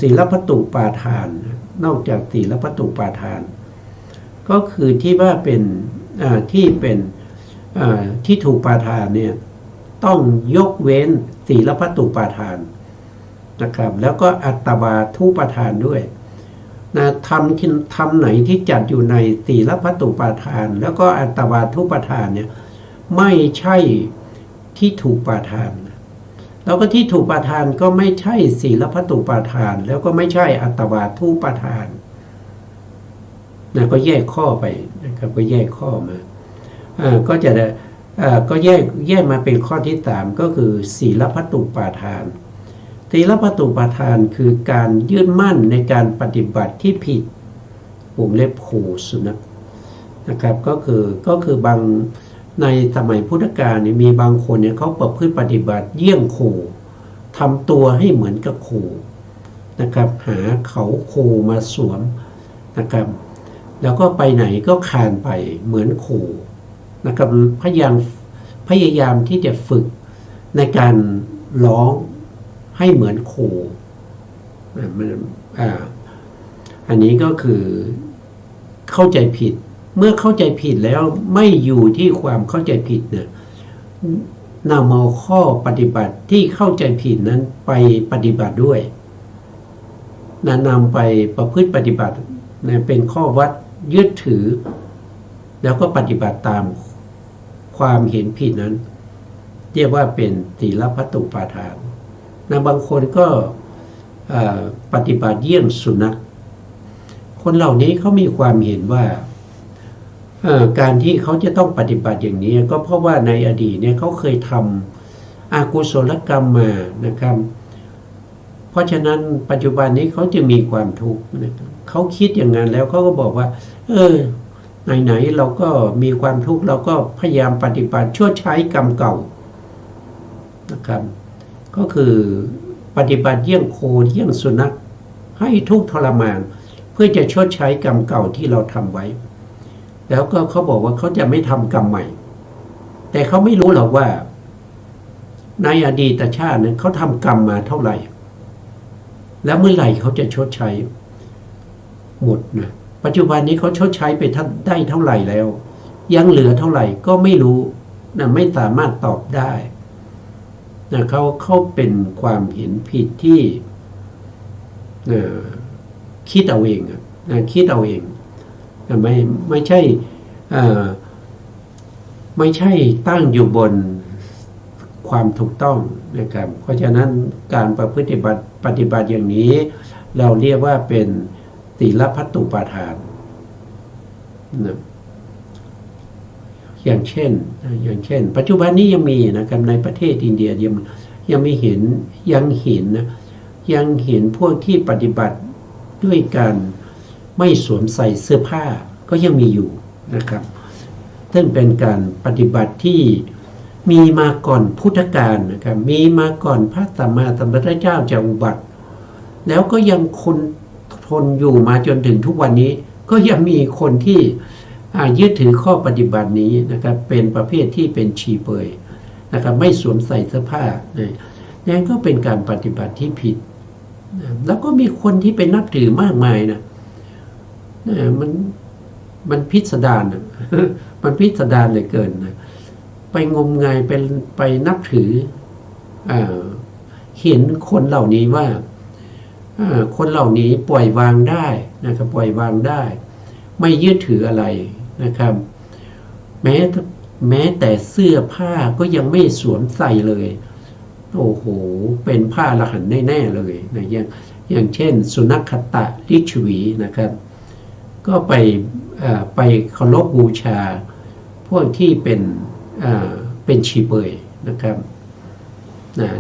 ศีลพัตตุปาทาน นอกจากศีลพัตตุปาทานก็คือที่ว่าเป็นที่เป็นที่ถูกปาทานเนี่ยต้องยกเว้นศีลพัตตุปาทานนะครับแล้วก็อัตตวาทุปาทานด้วยนะทำไหนที่จัดอยู่ในศีลพัตตุปาทานแล้วก็อัตตวาทุปาทานเนี่ยไม่ใช่ที่ถูกปาทานแล้วก็ที่ถูกปาทานก็ไม่ใช่ศีลพัตตุปาทานแล้วก็ไม่ใช่อัตตวาทุปาทานนะก็แยกข้อไปนะครับก็แยกข้อมาก็จะก็แยกมาเป็นข้อที่3ก็คือศีลพัตตุปาทานศีลพัตตุปาทานคือการยึดมั่นในการปฏิบัติที่ผิดวงเล็บขู่สุนัขนะครับก็คือบางในสมัยพุทธกาลเนี่ยมีบางคนเนี่ยเขาประพฤติปฏิบัติเยี่ยงขู่ทำตัวให้เหมือนกับขู่นะครับหาเขาขู่มาสวมนะครับแล้วก็ไปไหนก็คานไปเหมือนขู่นะครับพยายามที่จะฝึกในการร้องให้เหมือนขู่อันนี้ก็คือเข้าใจผิดเมื่อเข้าใจผิดแล้วไม่อยู่ที่ความเข้าใจผิดเนี่ยนำเอาข้อปฏิบัติที่เข้าใจผิดนั้นไปปฏิบัติด้วยนำไปประพฤติปฏิบัติเป็นข้อวัดยึดถือแล้วก็ปฏิบัติตามความเห็นผิดนั้นเรียกว่าเป็นศีลพัตตุปาทานบางคนก็ปฏิบัติเยี่ยงสุนัขคนเหล่านี้เขามีความเห็นว่าการที่เขาจะต้องปฏิบัติอย่างนี้ก็เพราะว่าในอดีตเนี่ยเขาเคยทำอกุศลกรรมมานะครับเพราะฉะนั้นปัจจุบันนี้เขาจะมีความทุกข์นะครับเขาคิดอย่างนั้นแล้วเขาก็บอกว่าไหนเราก็มีความทุกข์เราก็พยายามปฏิบัติชดใช้กรรมเก่านะครับก็คือปฏิบัติเยี่ยงโคเยี่ยงสุนัขให้ทุกข์ทรมานเพื่อจะชดใช้กรรมเก่าที่เราทำไว้แล้วก็เขาบอกว่าเขาจะไม่ทำกรรมใหม่แต่เขาไม่รู้หรอกว่าในอดีตชาติเนี่ยเขาทำกรรมมาเท่าไหร่แล้วเมื่อไหร่เขาจะชดใช้หมดนะปัจจุบันนี้เขาชดใช้ไปได้เท่าไหร่แล้วยังเหลือเท่าไหร่ก็ไม่รู้นะไม่สามารถตอบได้นะเขาเป็นความเห็นผิดที่คิดเอาเองนะคิดเอาเองไม่ใช่ตั้งอยู่บนความถูกต้องนะครับเพราะฉะนั้นการปฏิบัติอย่างนี้เราเรียกว่าเป็นศีลพัตตุปาทานนะอย่างเช่นปัจจุบันนี้ยังมีนะครับในประเทศอินเดียยังเห็นพวกที่ปฏิบัติด้วยการไม่สวมใส่เสื้อผ้าก็ยังมีอยู่นะครับซึ่งเป็นการปฏิบัติที่มีมาก่อนพุทธกาลนะครับมีมาก่อนพระสัมมาสัมพุทธเจ้าจะอุบัติแล้วก็ยังทนอยู่มาจนถึงทุกวันนี้ก็ยังมีคนที่ยึดถือข้อปฏิบัตินี้นะครับเป็นประเภทที่เป็นชีเปยนะครับไม่สวมใส่เสื้อผ้านั่นก็เป็นการปฏิบัติที่ผิดแล้วก็มีคนที่เป็นนับถือมากมายนะมันพิสดารนะมันพิสดารเลยเกินนะไปงมงายไปนับถือเห็นคนเหล่านี้ว่าคนเหล่านี้ปล่อยวางได้นะครับปล่อยวางได้ไม่ยึดถืออะไรนะครับแม้แต่เสื้อผ้าก็ยังไม่สวมใส่เลยโอ้โหเป็นผ้าอรหันต์แน่ๆเลยนะอย่างเช่นสุนัขตะลิชวีนะครับก็ไปเคารพบูชาพวกที่เป็นชีเปยนะครับ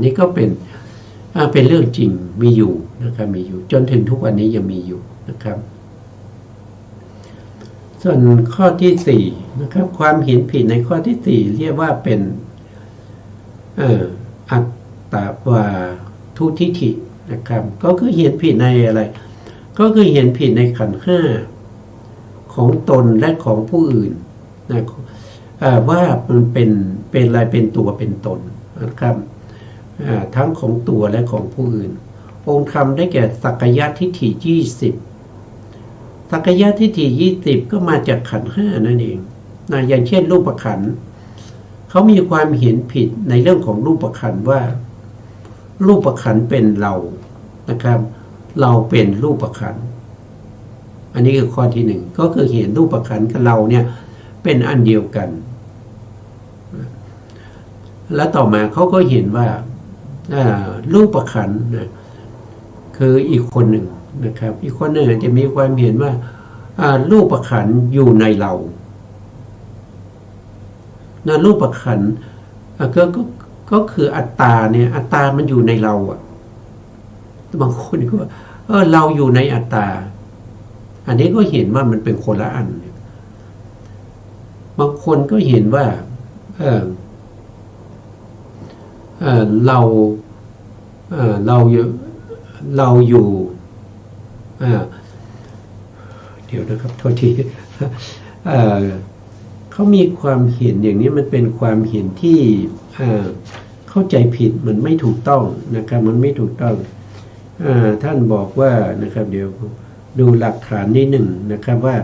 นี่ก็เป็นเรื่องจริงมีอยู่นะครับมีอยู่จนถึงทุกวันนี้ยังมีอยู่นะครับส่วนข้อที่4นะครับความเห็นผิดในข้อที่4เรียกว่าเป็นอัตตวาทุทิฏฐินะครับก็คือเห็นผิดในอะไรก็คือเห็นผิดในขันธ์5ของตนและของผู้อื่นนะว่ามันเป็นอะไรเป็นตัวเป็นตนนะครับทั้งของตัวและของผู้อื่นองค์ธรรมได้แก่สักกายทิฏฐิ20 สักกายทิฏฐิ20ก็มาจากขันธ์5นั่นเองนะอย่างเช่นรูปขันธ์เขามีความเห็นผิดในเรื่องของรูปขันธ์ว่ารูปขันธ์เป็นเรานะครับเราเป็นรูปขันธ์อันนี้คือข้อที่หนึ่งก็คือเห็นรูปขันธ์กับเราเนี่ยเป็นอันเดียวกันและต่อมาเขาก็เห็นว่ารูปขันธ์นะคืออีกคนหนึ่งนะครับอีกคนหนึ่งจะมีความเห็นว่ารูปขันธ์อยู่ในเรานะรูปขันธ์ก็คืออัตตาเนี่ยอัตตามันอยู่ในเราอ่ะบางคนก็เราอยู่ในอัตตาอันนี้ก็เห็นว่ามันเป็นคนละอันบางคนก็เห็นว่าเราอยู่เดี๋ยวนะครับโทษทีเขามีความเห็นอย่างนี้มันเป็นความเห็นที่เข้าใจผิดมันไม่ถูกต้องนะครับมันไม่ถูกต้องท่านบอกว่านะครับเดี๋ยวดูหลักฐานนิดหนึ่งนะครับว่า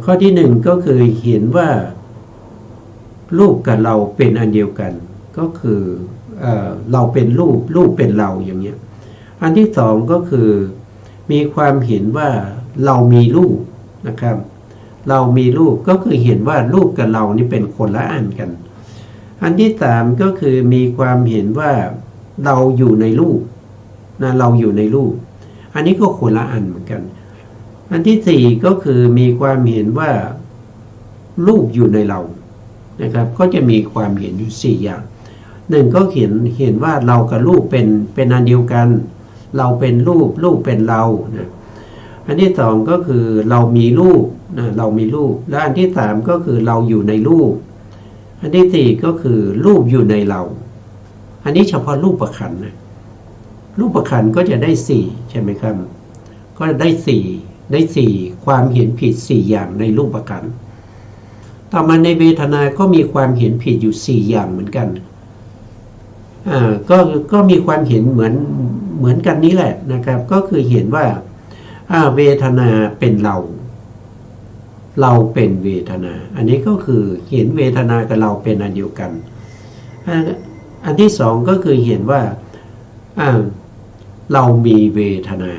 ข้อที่หนึ่งก็คือเห็นว่ารูปกับเราเป็นอันเดียวกันก็คือเราเป็นรูปเป็นเราอย่างเงี้ยอันที่สองก็คือมีความเห็นว่าเรามีรูปนะครับเรามีรูปก็คือเห็นว่ารูปกับเรานี่เป็นคนละอันกันอันที่สามก็คือมีความเห็นว่าเราอยู่ในรูปนะเราอยู่ในรูปอันนี้ก็คนละอันเหมือนกันอันที่สี่ก็คือมีความเห็นว่ารูปอยู่ในเรานะครับก็จะมีความเห็นอยู่สี่อย่างหนึ่งก็เห็นว่าเรากับรูปเป็นอันเดียวกันเราเป็นรูปเป็นเรานะอันที่สองก็คือเรามีรูปนะเรามีรูปและอันที่สามก็คือเราอยู่ในรูปอันที่สี่ก็คือรูปอยู่ในเราอันนี้เฉพาะรูปขันธ์นะรูปขันธ์ก็จะได้สี่ใช่ไหมครับก็ได้สี่ความเห็นผิดสี่อย่างในรูปขันธ์ต่อมาในเวทนาก็มีความเห็นผิดอยู่สี่อย่างเหมือนกันก็มีความเห็นเหมือนกันนี้แหละนะครับก็คือเห็นว่าเวทนาเป็นเราเป็นเวทนาอันนี้ก็คือเห็นเวทนากับเราเป็นอันเดียวกันอันที่สองก็คือเห็นว่าเรามีเวทนา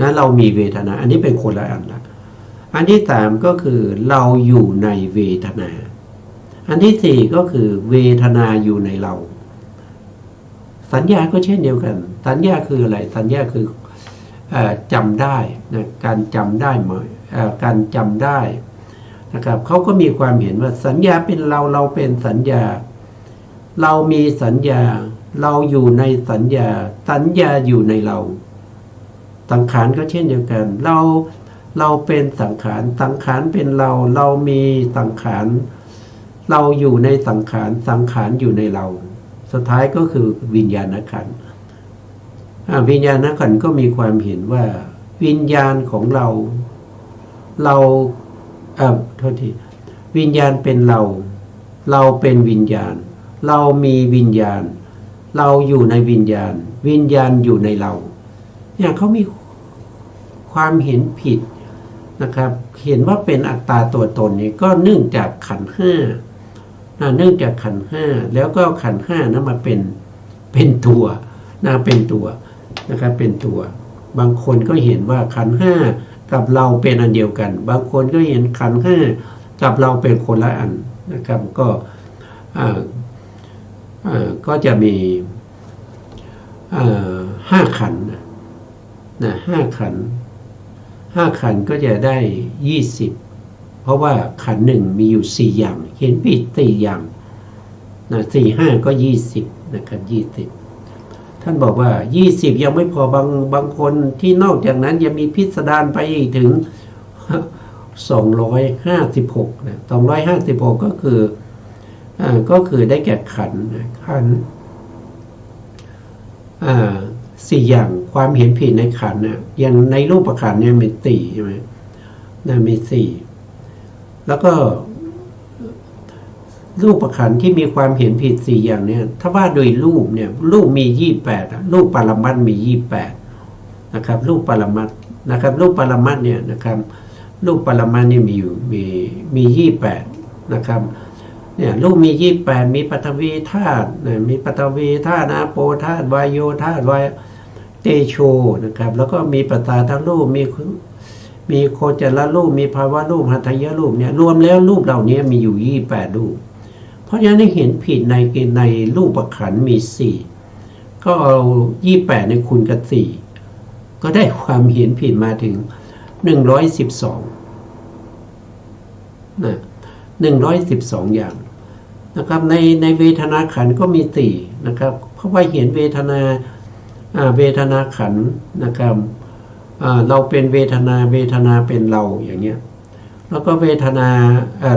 นะเรามีเวทนาอันนี้เป็นคนละอันละอันที่สามก็คือเราอยู่ในเวทนาอันที่สี่ก็คือเวทนาอยู่ในเราสัญญาก็เช่นเดียวกันสัญญาคืออะไรสัญญาคือจำได้นะการจำได้การจำได้นะครับเขาก็มีความเห็นว่าสัญญาเป็นเราเป็นสัญญาเรามีสัญญาเราอยู่ในสัญญาอยู่ในเราสังขารก็เช่นเดียวกันเราเป็นสังขารเป็นเรามีสังขารเราอยู่ในสังขารอยู่ในเราสุดท้ายก็คือวิญญาณขันธ์วิญญาณขันธ์ก็มีความเห็นว่าวิญญาณของเราโทษทีวิญญาณเป็นเราเป็นวิญญาณเรามีวิญญาณเราอยู่ในวิญญาณอยู่ในเราเนี่ยเขามีความเห็นผิดนะครับเห็นว่าเป็นอัตตาตัวตนนี่ก็เนื่องจากขันธ์ห้าเนื่องจากขันธ์ห้าแล้วก็ขันธ์ห้านั้นมาเป็นตัวเป็นตัวนะครับเป็นตัวบางคนก็เห็นว่าขันธ์ห้ากับเราเป็นอันเดียวกันบางคนก็เห็นขันธ์ห้ากับเราเป็นคนละอันนะครับก็จะมี5 ขันธ์นะ5 ขันธ์ก็จะได้20เพราะว่าขันธ์หนึ่งมีอยู่4อย่างเห็นผิด4อย่างนะ4 5ก็20นะครับ20ท่านบอกว่า20ยังไม่พอบางคนที่นอกจากนั้นยังมีพิสดารไปอีกถึง256นะ256ก็คือได้แก่ขันธ์4อย่างความเห็นผิดในขันธ์อย่างในรูปขันธ์เนี่ยมี4ใช่ไหมมี4แล้วก็รูปขันธ์ที่มีความเห็นผิด4อย่างเนี่ยถ้าว่าโดยรูปเนี่ยรูปมี28รูปปรมัตถ์มี28นะครับรูปปรมัตถ์ นะครับรูปปรมัตถ์เนี่ยนะครับรูปปรมัตถ์นี่มี28นะครับเนี่ยรูปมี28มีปฐวีธาตุมีปฐวีธาตุอาโปธาตุวายโยธาตุวายเตโชนะครับแล้วก็มีปตาทรูปมีโคจรรูปมีภาวะรูปหัตถยรูปเนี่ยรวมแล้วรูปเหล่านี้มีอยู่28รูปเพราะฉะนั้นเห็นผิดในรูปขันธ์มี4ก็เอา28ในคูณกับ4ก็ได้ความเห็นผิดมาถึง112นะ112อย่างนะครับในเวทนาขันธ์ก็มี4นะครับเพราะว่าเห็นเวทนาขันธ์นะครับเราเป็นเวทนาเป็นเราอย่างเงี้ยแล้วก็เวทนา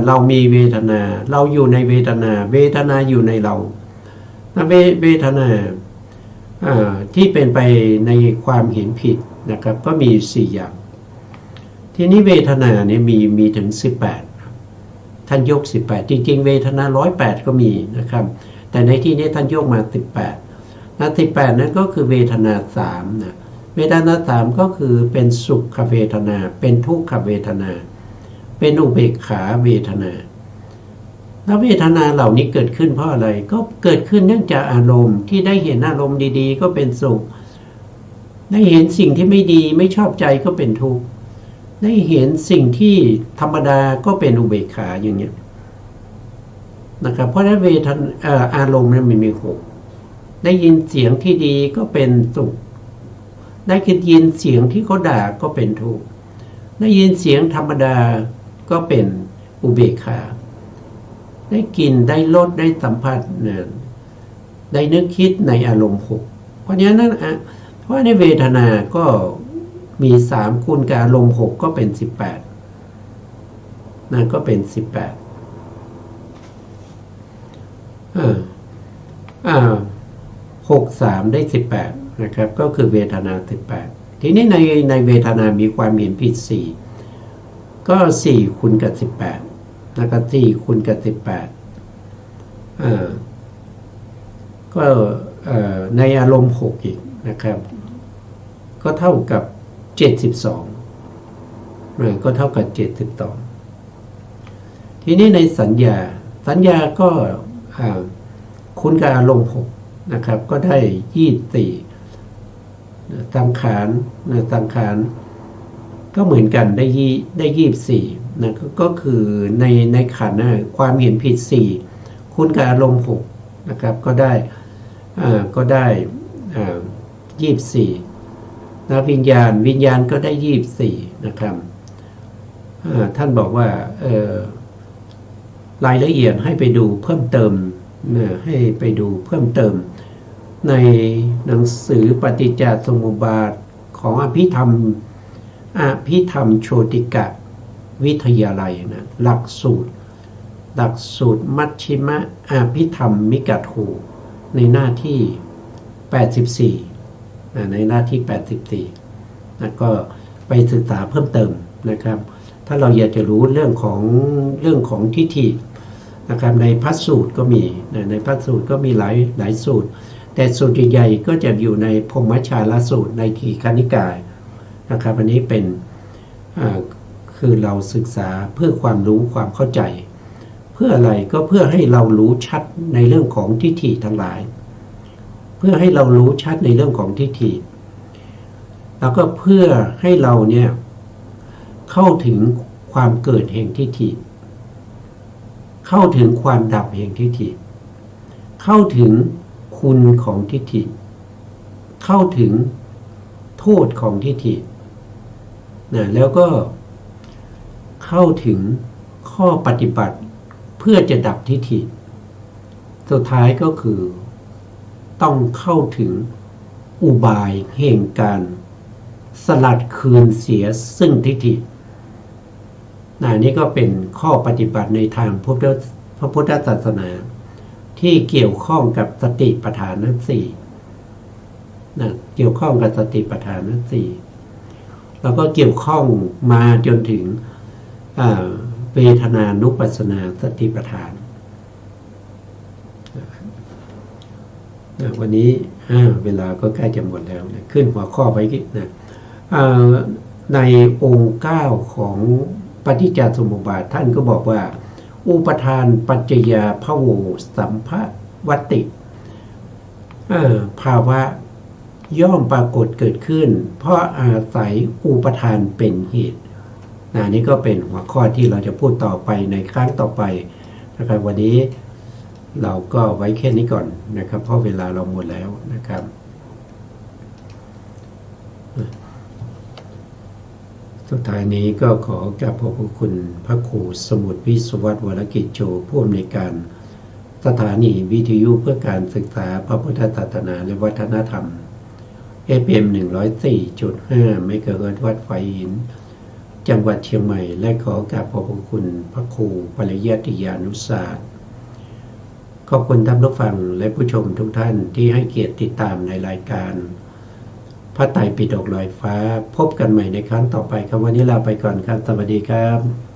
เรามีเวทนาเราอยู่ในเวทนาอยู่ในเราเวทนาที่เป็นไปในความเห็นผิดนะครับก็มี4อย่างทีนี้เวทนาเนี่ยมีถึง18ท่านยก18จริงๆเวทนา108ก็มีนะครับแต่ในที่นี้ท่านยกมา18นะ18นั้นก็คือเวทนา3นะเวทนา3ก็คือเป็นสุขเวทนาเป็นทุกขเวทนาเป็นอุเบกขาเวทนาแล้วเวทนาเหล่านี้เกิดขึ้นเพราะอะไรก็เกิดขึ้นเนื่องจากอารมณ์ที่ได้เห็นอารมณ์ดีๆก็เป็นสุขได้เห็นสิ่งที่ไม่ดีไม่ชอบใจก็เป็นทุกข์ได้เห็นสิ่งที่ธรรมดาก็เป็นอุเบกขาอย่างเงี้ยนะครับเพราะฉะนั้นอารมณ์นั้นมี6ได้ยินเสียงที่ดีก็เป็นสุขได้ยินเสียงที่เขาด่าก็เป็นทุกข์ได้ยินเสียงธรรมดาก็เป็นอุเบกขาได้กลิ่นได้รสได้สัมผัสได้นึกคิดในอารมณ์6เพราะฉะนั้นเพราะในเวทนาก็มี3คูณกับอารมณ์6ก็เป็น18นั่นก็เป็น1863ได้18นะครับก็คือเวทนา18ทีนี้ในเวทนามีความเห็นผิด4ก็4คูณกับ18แล้วก็4คูณกับ18ก็ในอารมณ์6อีกนะครับก็เท่ากับ72ก็เท่ากับ72ทีนี้ในสัญญาก็คูณกับอารมณ์6นะครับก็ได้24สังขารก็เหมือนกันได้24นะก็คือในขันธ์ความเห็นผิด4คูณกับอารมณ์6นะครับก็ได้24นะวิญญาณก็ได้24นะครับท่านบอกว่ารายละเอียดให้ไปดูเพิ่มเติมให้ไปดูเพิ่มเติมในหนังสือปฏิจจสมุปบาทของอภิธรรมโชติกะวิทยาลัยนะหลักสูตรมัชชิมะอภิธรรมมิกะโทในหน้าที่84ในหน้าที่84นะก็ไปศึกษาเพิ่มเติมนะครับถ้าเราอยากจะรู้เรื่องของทิฏฐินะครับในพระสูตรก็มีในพระสูตรก็มีหลายสูตรแต่สูตรใหญ่ๆก็จะอยู่ในพรหมชาลสูตรในทีฆนิกายนะครับอันนี้เป็นคือเราศึกษาเพื่อความรู้ความเข้าใจเพื่ออะไรก็เพื่อให้เรารู้ชัดในเรื่องของทิฏฐิทั้งหลายเพื่อให้เรารู้ชัดในเรื่องของทิฏฐิแล้วก็เพื่อให้เราเนี่ยเข้าถึงความเกิดแห่งทิฏฐิเข้าถึงความดับแห่งทิฏฐิเข้าถึงคุณของทิฏฐิเข้าถึงโทษของทิฏฐิแล้วก็เข้าถึงข้อปฏิบัติเพื่อจะดับทิฏฐิสุดท้ายก็คือต้องเข้าถึงอุบายแห่งการสลัดคืนเสียซึ่งทิฏฐินี่ก็เป็นข้อปฏิบัติในทางพระพุทธศาสนาที่เกี่ยวข้องกับสติปัฏฐานทั้ง4เกี่ยวข้องกับสติปัฏฐานทั้ง4แล้วก็เกี่ยวข้องมาจนถึงเวทนานุปัสสนาสติปัฏฐานวันนี้เวลาก็ใกล้จะหมดแล้วนะขึ้นหัวข้อไปนะ ในองค์9ของปฏิจจสมุปบาทท่านก็บอกว่าอุปทานปัจจยาภโวสัมภวัตติภาวะย่อมปรากฏเกิดขึ้นเพราะอาศัยอุปทานเป็นเหตุนี่ก็เป็นหัวข้อที่เราจะพูดต่อไปในครั้งต่อไปนะครับวันนี้เราก็ไว้แค่นี้ก่อนนะครับเพราะเวลาเราหมดแล้วนะครับสุดท้ายนี้ก็ขอกราบขอบคุณพระครูสมุทรวิศวัตรวรกิจโชผู้อำนวยการสถานีวิทยุเพื่อการศึกษาพระพุทธศาสนาและวัฒนธรรม FM 104.5 เมกะเฮิรตซ์วัดไฟหินจังหวัดเชียงใหม่และขอกราบขอบคุณพระครูปริยัติยานุศาสตร์ขอบคุณท่านผู้ฟังและผู้ชมทุกท่านที่ให้เกียรติติดตามในรายการพระไตรปิฎกลอยฟ้าพบกันใหม่ในครั้งต่อไปครับวันนี้ลาไปก่อนครับสวัสดีครับ